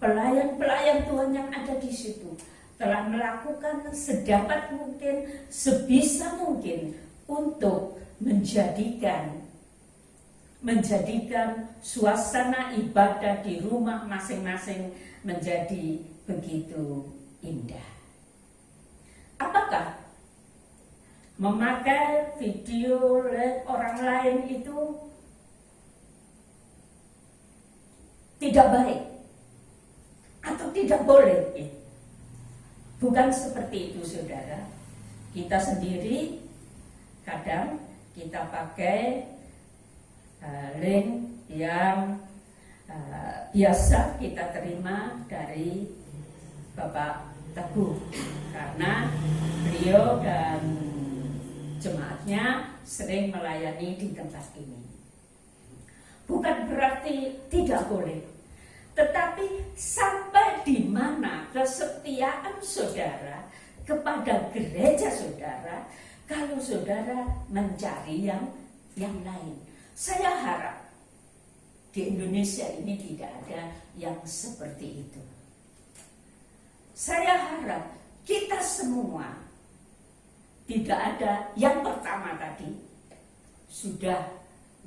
pelayan-pelayan Tuhan yang ada di situ telah melakukan sedapat mungkin, sebisa mungkin untuk menjadikan suasana ibadah di rumah masing-masing menjadi begitu indah. Apakah memakai video orang lain itu tidak baik atau tidak boleh? Bukan seperti itu, saudara. Kita sendiri kadang kita pakai link yang biasa kita terima dari Bapak Teguh, karena beliau dan jemaatnya sering melayani di tempat ini. Bukan berarti tidak boleh, tetapi sampai di mana kesetiaan saudara kepada gereja saudara kalau saudara mencari yang lain. Saya harap di Indonesia ini tidak ada yang seperti itu. Saya harap kita semua tidak ada yang pertama tadi, sudah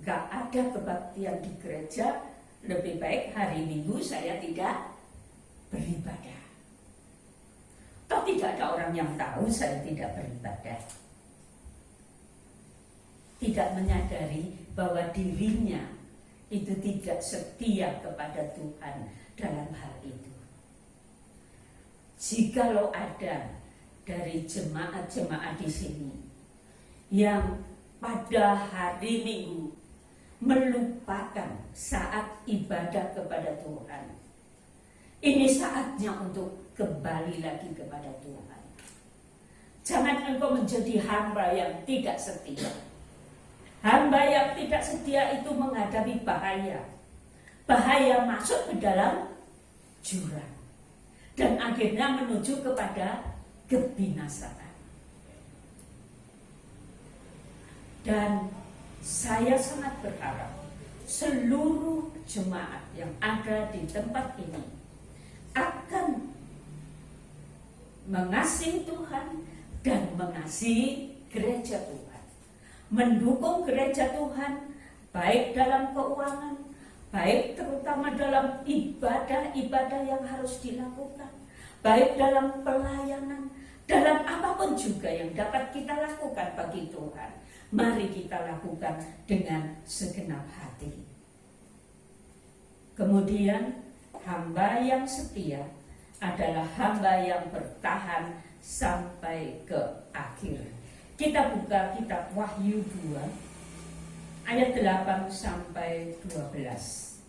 gak ada kebaktian di gereja, lebih baik hari Minggu saya tidak beribadah. Toh tidak ada orang yang tahu saya tidak beribadah. Tidak menyadari bahwa dirinya itu tidak setia kepada Tuhan dalam hal itu. Jikalau ada dari jemaat-jemaat di sini yang pada hari Minggu melupakan saat ibadah kepada Tuhan, ini saatnya untuk kembali lagi kepada Tuhan. Jangan engkau menjadi hamba yang tidak setia. Hamba yang tidak setia itu menghadapi bahaya. Bahaya masuk ke dalam jurang dan akhirnya menuju kepada kebinasaan. Dan saya sangat berharap seluruh jemaat yang ada di tempat ini akan mengasihi Tuhan dan mengasihi gereja Tuhan. Mendukung gereja Tuhan baik dalam keuangan, baik terutama dalam ibadah-ibadah yang harus dilakukan, baik dalam pelayanan, dalam apapun juga yang dapat kita lakukan bagi Tuhan. Mari kita lakukan dengan segenap hati. Kemudian hamba yang setia adalah hamba yang bertahan sampai ke akhir. Kita buka kitab Wahyu 2 ayat 8 sampai 12.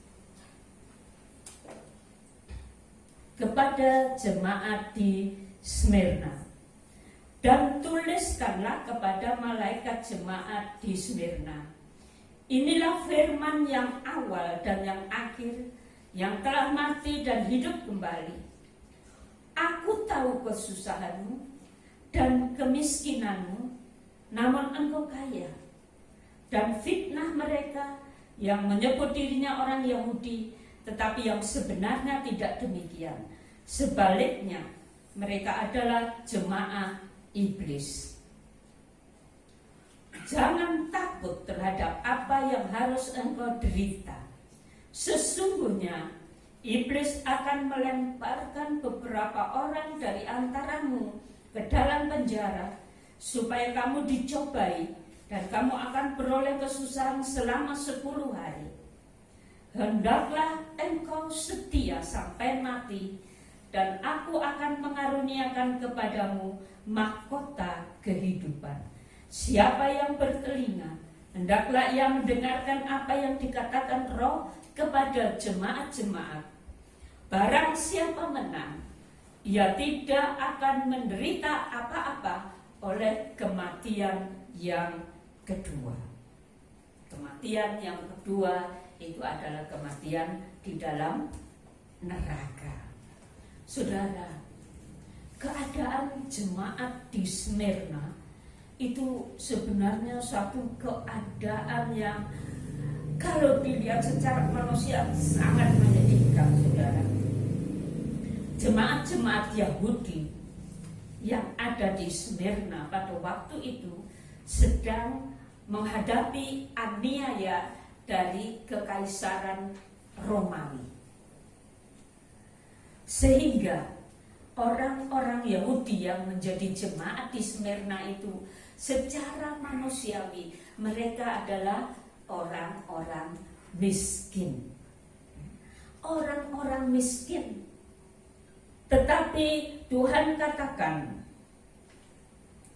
Kepada jemaat di Smyrna, dan tuliskanlah kepada malaikat jemaat di Smyrna, inilah firman yang awal dan yang akhir, yang telah mati dan hidup kembali. Aku tahu kesusahanmu dan kemiskinanmu, namun engkau kaya. Dan fitnah mereka yang menyebut dirinya orang Yahudi, tetapi yang sebenarnya tidak demikian. Sebaliknya, mereka adalah jemaah iblis. Jangan takut terhadap apa yang harus engkau derita. Sesungguhnya iblis akan melemparkan beberapa orang dari antaramu ke dalam penjara, supaya kamu dicobai dan kamu akan beroleh kesusahan selama 10 hari. Hendaklah engkau setia sampai mati, dan aku akan mengaruniakan kepadamu mahkota kehidupan. Siapa yang bertelinga, hendaklah ia mendengarkan apa yang dikatakan Roh kepada jemaat-jemaat. Barang siapa menang, ia tidak akan menderita apa-apa oleh kematian yang kedua. Kematian yang kedua itu adalah kematian di dalam neraka. Saudara, keadaan jemaat di Smyrna itu sebenarnya suatu keadaan yang kalau dilihat secara manusia sangat menyedihkan, saudara. Jemaat-jemaat Yahudi yang ada di Smyrna pada waktu itu sedang menghadapi aniaya dari kekaisaran Romawi. Sehingga orang-orang Yahudi yang menjadi jemaat di Smyrna itu secara manusiawi mereka adalah orang-orang miskin. Orang-orang miskin. Tetapi Tuhan katakan,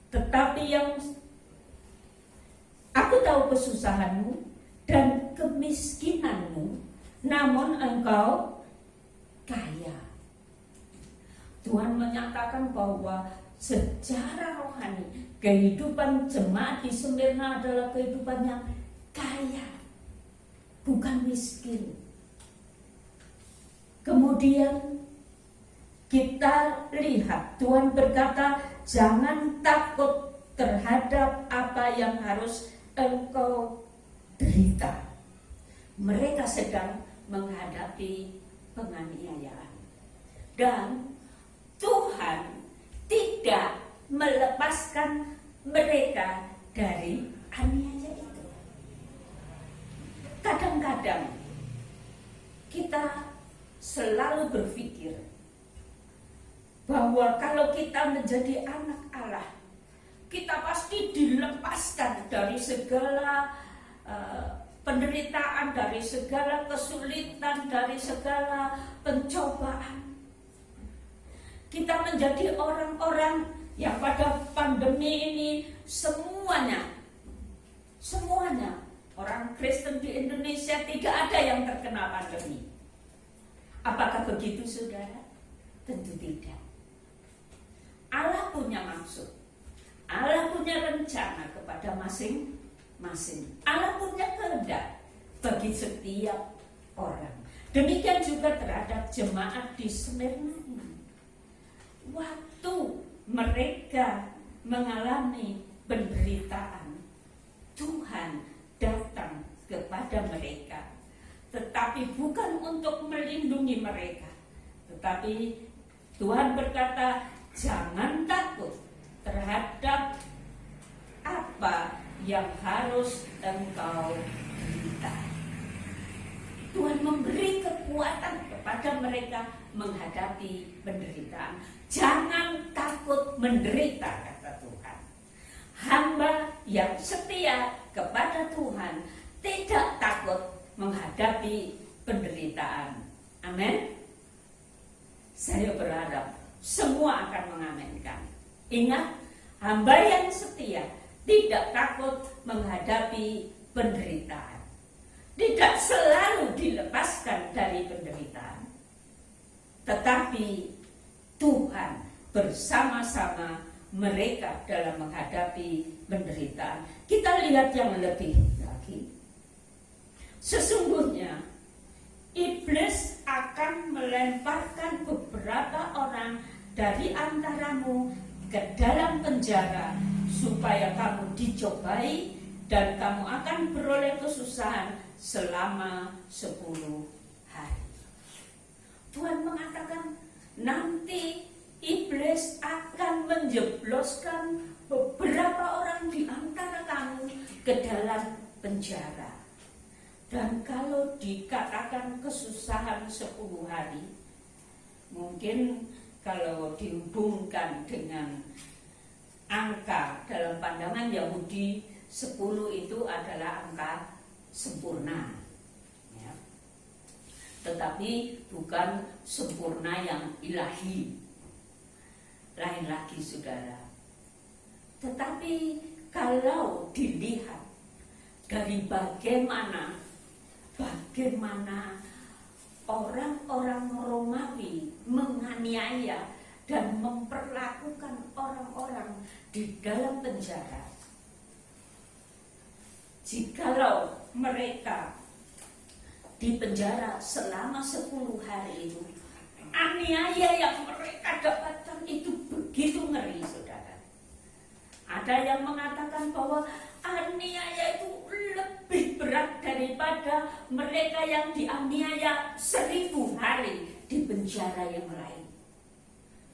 tetapi yang aku tahu kesusahanmu dan kemiskinanmu, namun engkau kaya. Tuhan menyatakan bahwa secara rohani kehidupan jemaat di Smyrna adalah kehidupan yang kaya, bukan miskin. Kemudian kita lihat Tuhan berkata, jangan takut terhadap apa yang harus engkau derita. Mereka sedang menghadapi penganiayaan. Dan Tuhan tidak melepaskan mereka dari aniaya itu. Kadang-kadang kita selalu berpikir bahwa kalau kita menjadi anak Allah, kita pasti dilepaskan dari segala penderitaan, dari segala kesulitan, dari segala pencobaan. Kita menjadi orang-orang yang pada pandemi ini semuanya orang Kristen di Indonesia tidak ada yang terkena pandemi. Apakah begitu, saudara? Tentu tidak. Allah punya maksud, Allah punya rencana kepada masing-masing. Allah punya kehendak bagi setiap orang. Demikian juga terhadap jemaat di Smyrna ini. Waktu mereka mengalami penderitaan, Tuhan datang kepada mereka, tetapi bukan untuk melindungi mereka, tetapi Tuhan berkata, jangan takut terhadap apa yang harus engkau derita. Tuhan memberi kekuatan kepada mereka menghadapi penderitaan. Jangan takut menderita, kata Tuhan. Hamba yang setia kepada Tuhan tidak takut menghadapi penderitaan. Amin. Saya berharap semua akan mengamenkan. Ingat, hamba yang setia tidak takut menghadapi penderitaan. Tidak selalu dilepaskan dari penderitaan. Tetapi Tuhan bersama-sama mereka dalam menghadapi penderitaan. Kita lihat yang lebih lagi. Sesungguhnya iblis akan melemparkan beberapa orang dari antaramu ke dalam penjara supaya kamu dicobai dan kamu akan beroleh kesusahan selama 10 hari. Tuhan mengatakan nanti iblis akan menjebloskan beberapa orang di antara kamu ke dalam penjara. Dan kalau dikatakan kesusahan 10 hari, mungkin kalau dihubungkan dengan angka dalam pandangan Yahudi, 10 itu adalah angka sempurna. Ya. Tetapi bukan sempurna yang ilahi. Lain lagi saudara. Tetapi kalau dilihat dari bagaimana orang-orang Romawi menganiaya dan memperlakukan orang-orang di dalam penjara. Jikalau mereka di penjara selama 10 hari itu, aniaya yang mereka dapatkan itu begitu ngeri, saudara. Ada yang mengatakan bahwa aniaya itu lebih berat daripada mereka yang dianiaya 1000 hari di penjara yang lain.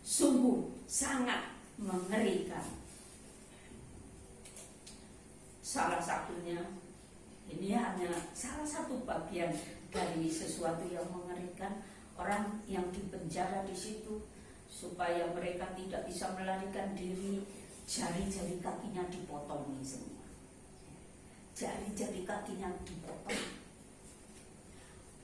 Sungguh sangat mengerikan. Salah satunya, ini hanya salah satu bagian dari sesuatu yang mengerikan. Orang yang dipenjara di situ supaya mereka tidak bisa melarikan diri, jari-jari kakinya dipotong semua. Jari-jari kakinya dipotong.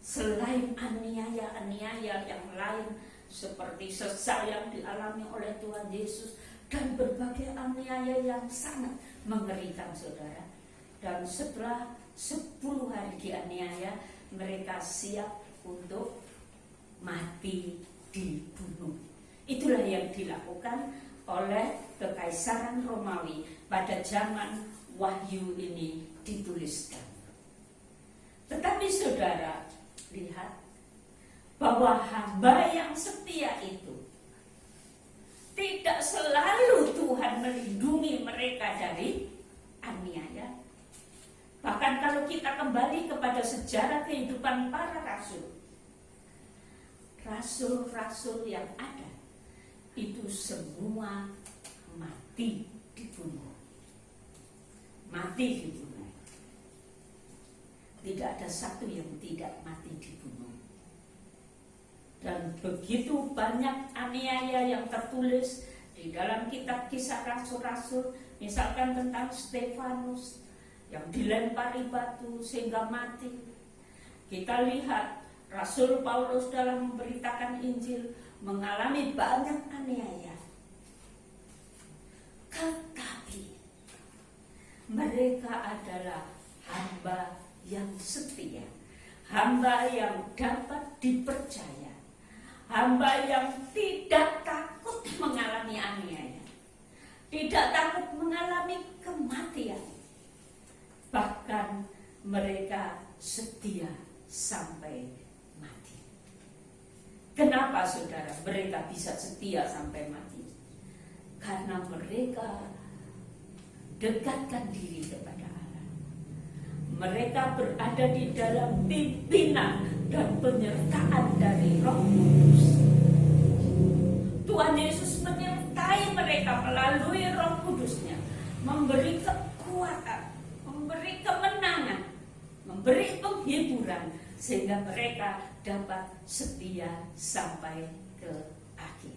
Selain aniaya-aniaya yang lain seperti sesal yang dialami oleh Tuhan Yesus dan berbagai aniaya yang sangat mengerikan, saudara. Dan setelah 10 hari dianiaya, mereka siap untuk mati dibunuh. Itulah yang dilakukan oleh Kekaisaran Romawi pada zaman Wahyu ini dituliskan. Tetapi saudara, lihat bahwa hamba yang setia itu tidak selalu Tuhan melindungi mereka dari aniaya. Bahkan kalau kita kembali kepada sejarah kehidupan para rasul, rasul-rasul yang ada itu semua mati dibunuh. Mati dibunuh. Tidak ada satu yang tidak mati dibunuh. Dan begitu banyak aniaya yang tertulis di dalam kitab Kisah Rasul-Rasul, misalkan tentang Stefanus yang dilempari batu sehingga mati. Kita lihat Rasul Paulus dalam memberitakan Injil mengalami banyak aniaya. Tetapi mereka adalah hamba yang setia, hamba yang dapat dipercaya, hamba yang tidak takut mengalami aniaya, tidak takut mengalami kematian. Bahkan mereka setia sampai mati. Kenapa saudara mereka bisa setia sampai mati? Karena mereka dekatkan diri kepada Allah. Mereka berada di dalam pimpinan dan penyertaan dari Roh Kudus. Tuhan Yesus menyertai mereka melalui Roh Kudusnya, memberi kekuatan, memberi kemenangan, memberi penghiburan, sehingga mereka dapat setia sampai ke akhir.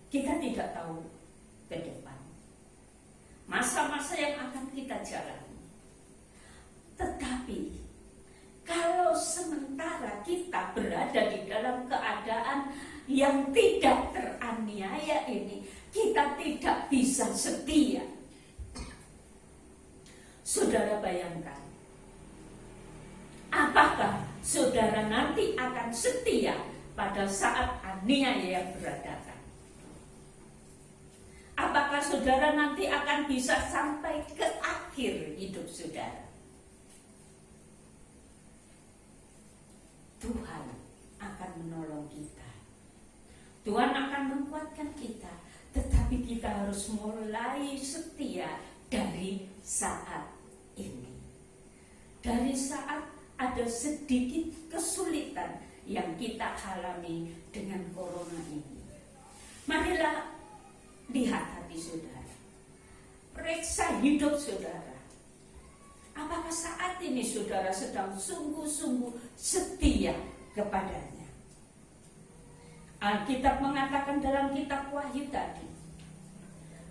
Kita tidak tahu ke depan masa-masa yang akan kita jalani. Tetapi kalau sementara kita berada yang tidak teraniaya ini, kita tidak bisa setia. Saudara bayangkan, apakah saudara nanti akan setia pada saat aniaya yang beradakan? Apakah saudara nanti akan bisa sampai ke akhir hidup saudara? Tuhan akan menolong kita. Tuhan akan menguatkan kita. Tetapi kita harus mulai setia dari saat ini. Dari saat ada sedikit kesulitan yang kita alami dengan corona ini. Marilah lihat hati saudara, periksa hidup saudara. Apakah saat ini saudara sedang sungguh-sungguh setia kepadanya? Alkitab mengatakan dalam kitab Wahyu tadi,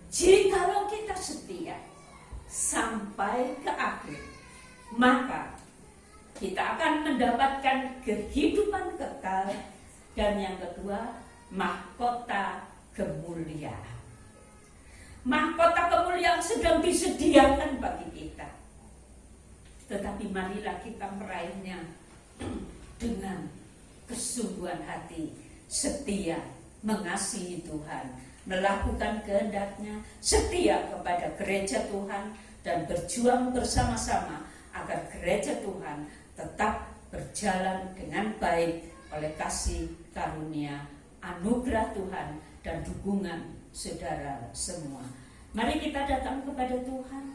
jikalau kita setia sampai ke akhir, maka kita akan mendapatkan kehidupan kekal, dan yang kedua, mahkota kemuliaan. Mahkota kemuliaan sedang disediakan bagi kita. Tetapi marilah kita meraihnya dengan kesungguhan hati, setia, mengasihi Tuhan, melakukan kehendak-Nya, setia kepada gereja Tuhan, dan berjuang bersama-sama agar gereja Tuhan tetap berjalan dengan baik oleh kasih karunia, anugerah Tuhan, dan dukungan saudara semua. Mari kita datang kepada Tuhan.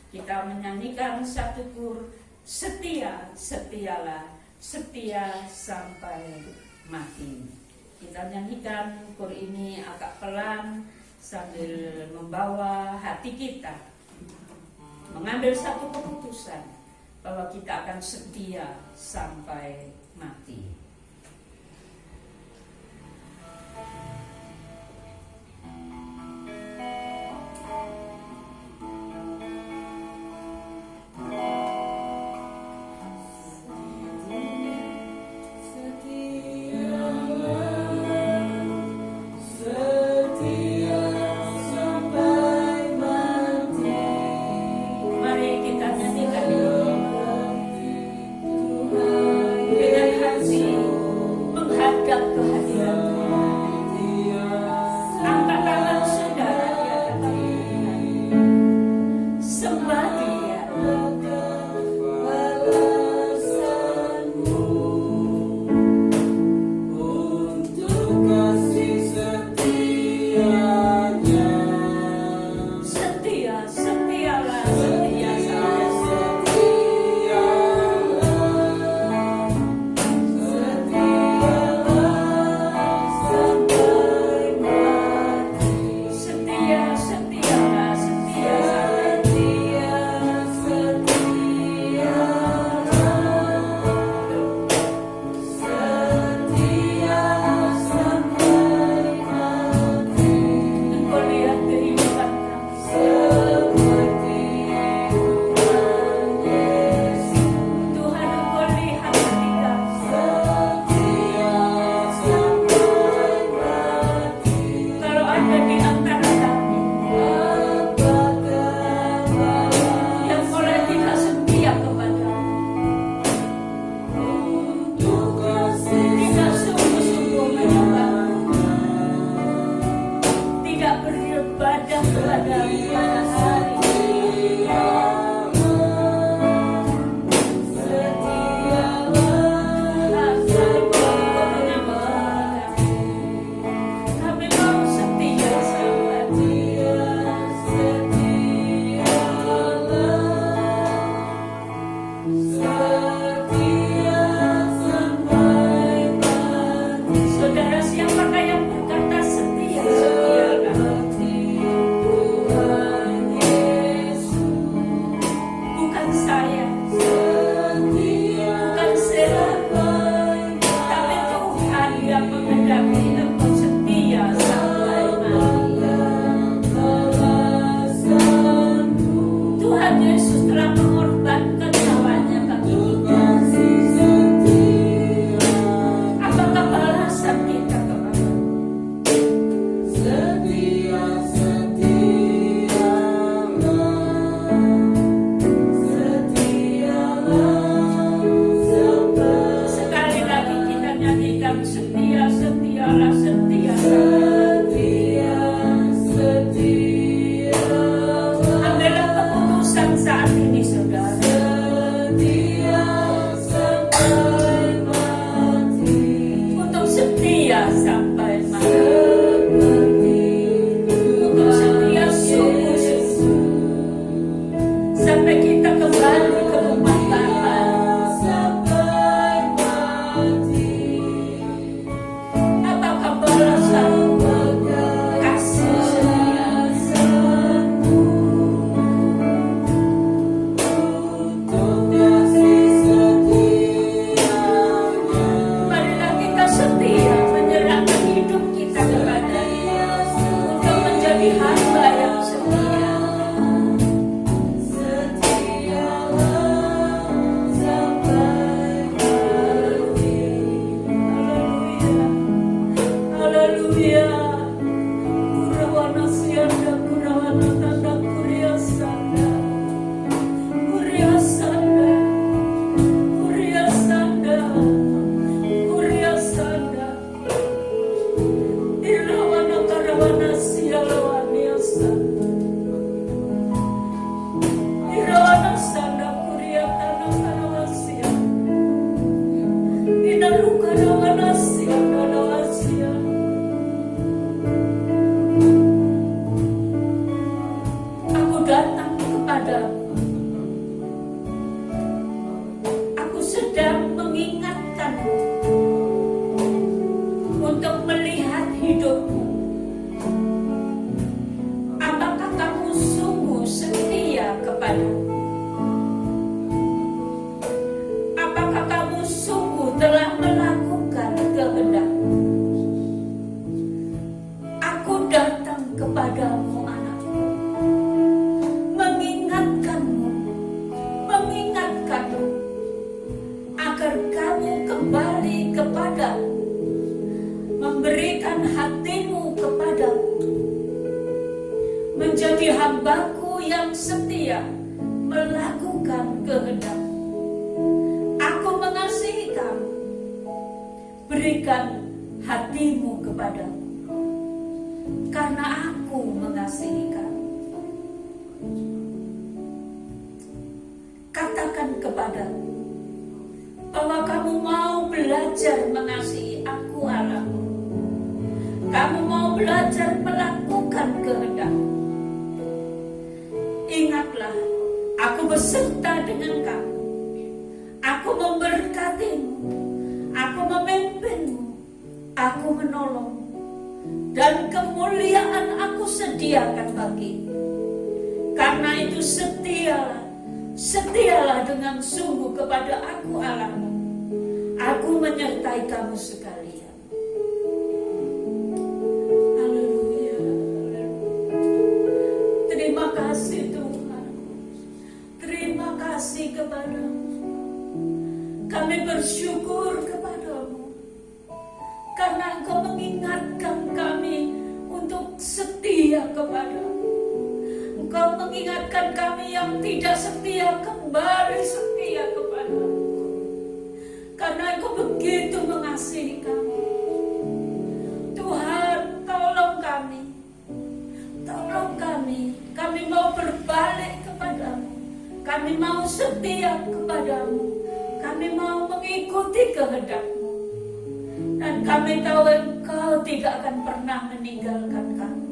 Kita menyanyikan satu kur, setia, setialah, setia sampai mati. Kita nyanyikan kur ini agak pelan sambil membawa hati kita mengambil satu keputusan bahwa kita akan setia sampai mati. Tuhan Yesus telah mengorbankan nyawanya bagi kita. kembali kepadamu, memberikan hatimu kepadamu, menjadi hambaku yang setia, melakukan kehendak-Mu. Aku mengasihi kamu, berikan hatimu kepadaku, karena aku mengasihi kamu. Katakan kepadaku bahwa kamu mau belajar mengasihi aku Allahmu. Kamu mau belajar melakukan kehendak-Mu. Ingatlah, aku beserta dengan kamu. Aku memberkatimu, aku memimpinmu, aku menolongmu, dan kemuliaan aku sediakan bagimu. Karena itu setialah dengan sungguh kepada aku Allahmu. Aku menyertai kamu sekalian. Haleluya. Terima kasih Tuhan. Terima kasih kepadamu. Kami bersyukur kepadamu karena Engkau mengingatkan kami untuk setia kepadamu. Engkau mengingatkan kami yang tidak setia kembali setia kepadamu. Karena Engkau begitu mengasihi kami. Tuhan, tolong kami. Tolong kami. Kami mau berbalik kepadamu. Kami mau setia kepadamu. Kami mau mengikuti kehendak-Mu. Dan kami tahu Engkau tidak akan pernah meninggalkan kami.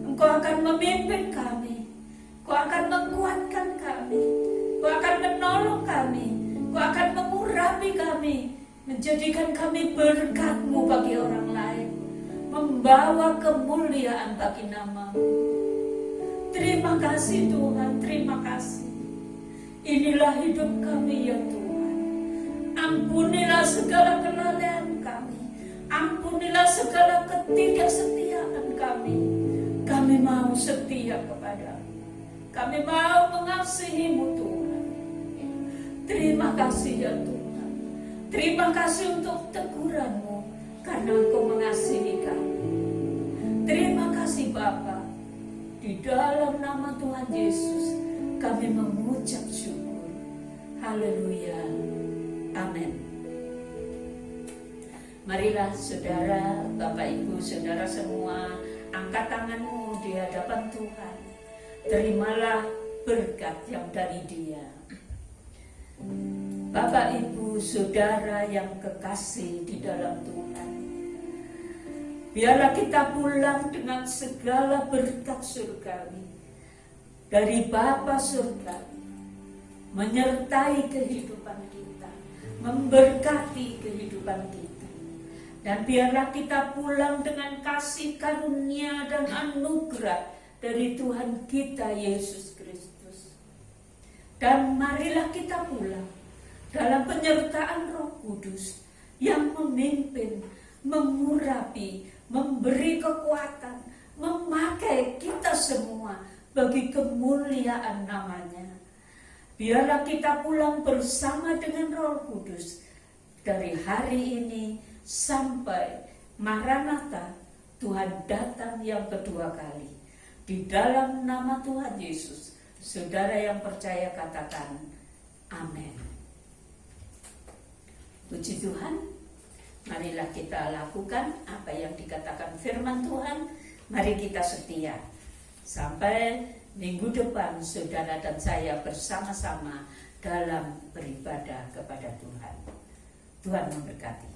Engkau akan memimpin kami. Engkau akan menguatkan kami. Engkau akan menolong kami. Engkau akan mengurapi kami. Menjadikan kami berkat-Mu bagi orang lain. Membawa kemuliaan bagi nama-Mu. Terima kasih Tuhan, terima kasih. Inilah hidup kami ya Tuhan. Ampunilah segala kelalaian kami. Ampunilah segala ketidaksetiaan kami. Kami mau setia kepadamu. Kami mau mengasihi-Mu Tuhan. Terima kasih ya Tuhan. Terima kasih untuk teguran-Mu karena Engkau mengasihi kami. Terima kasih Bapa. Di dalam nama Tuhan Yesus kami mengucap syukur. Haleluya. Amin. Marilah saudara, Bapak Ibu, saudara semua, angkat tanganmu di hadapan Tuhan. Terimalah berkat yang dari Dia. Bapak Ibu, saudara yang kekasih di dalam Tuhan, biarlah kita pulang dengan segala berkat surgawi dari Bapa surgawi, menyertai kehidupan kita, memberkati kehidupan kita. Dan biarlah kita pulang dengan kasih karunia dan anugerah dari Tuhan kita Yesus Kristus. Dan marilah kita pulang dalam penyertaan Roh Kudus yang memimpin, mengurapi, memberi kekuatan, memakai kita semua bagi kemuliaan nama-Nya. Biarlah kita pulang bersama dengan Roh Kudus dari hari ini sampai Maranatha, Tuhan datang yang kedua kali. Di dalam nama Tuhan Yesus, saudara yang percaya katakan amin. Puji Tuhan. Marilah kita lakukan apa yang dikatakan firman Tuhan. Mari kita setia. Sampai minggu depan saudara dan saya bersama-sama dalam beribadah kepada Tuhan. Tuhan memberkati.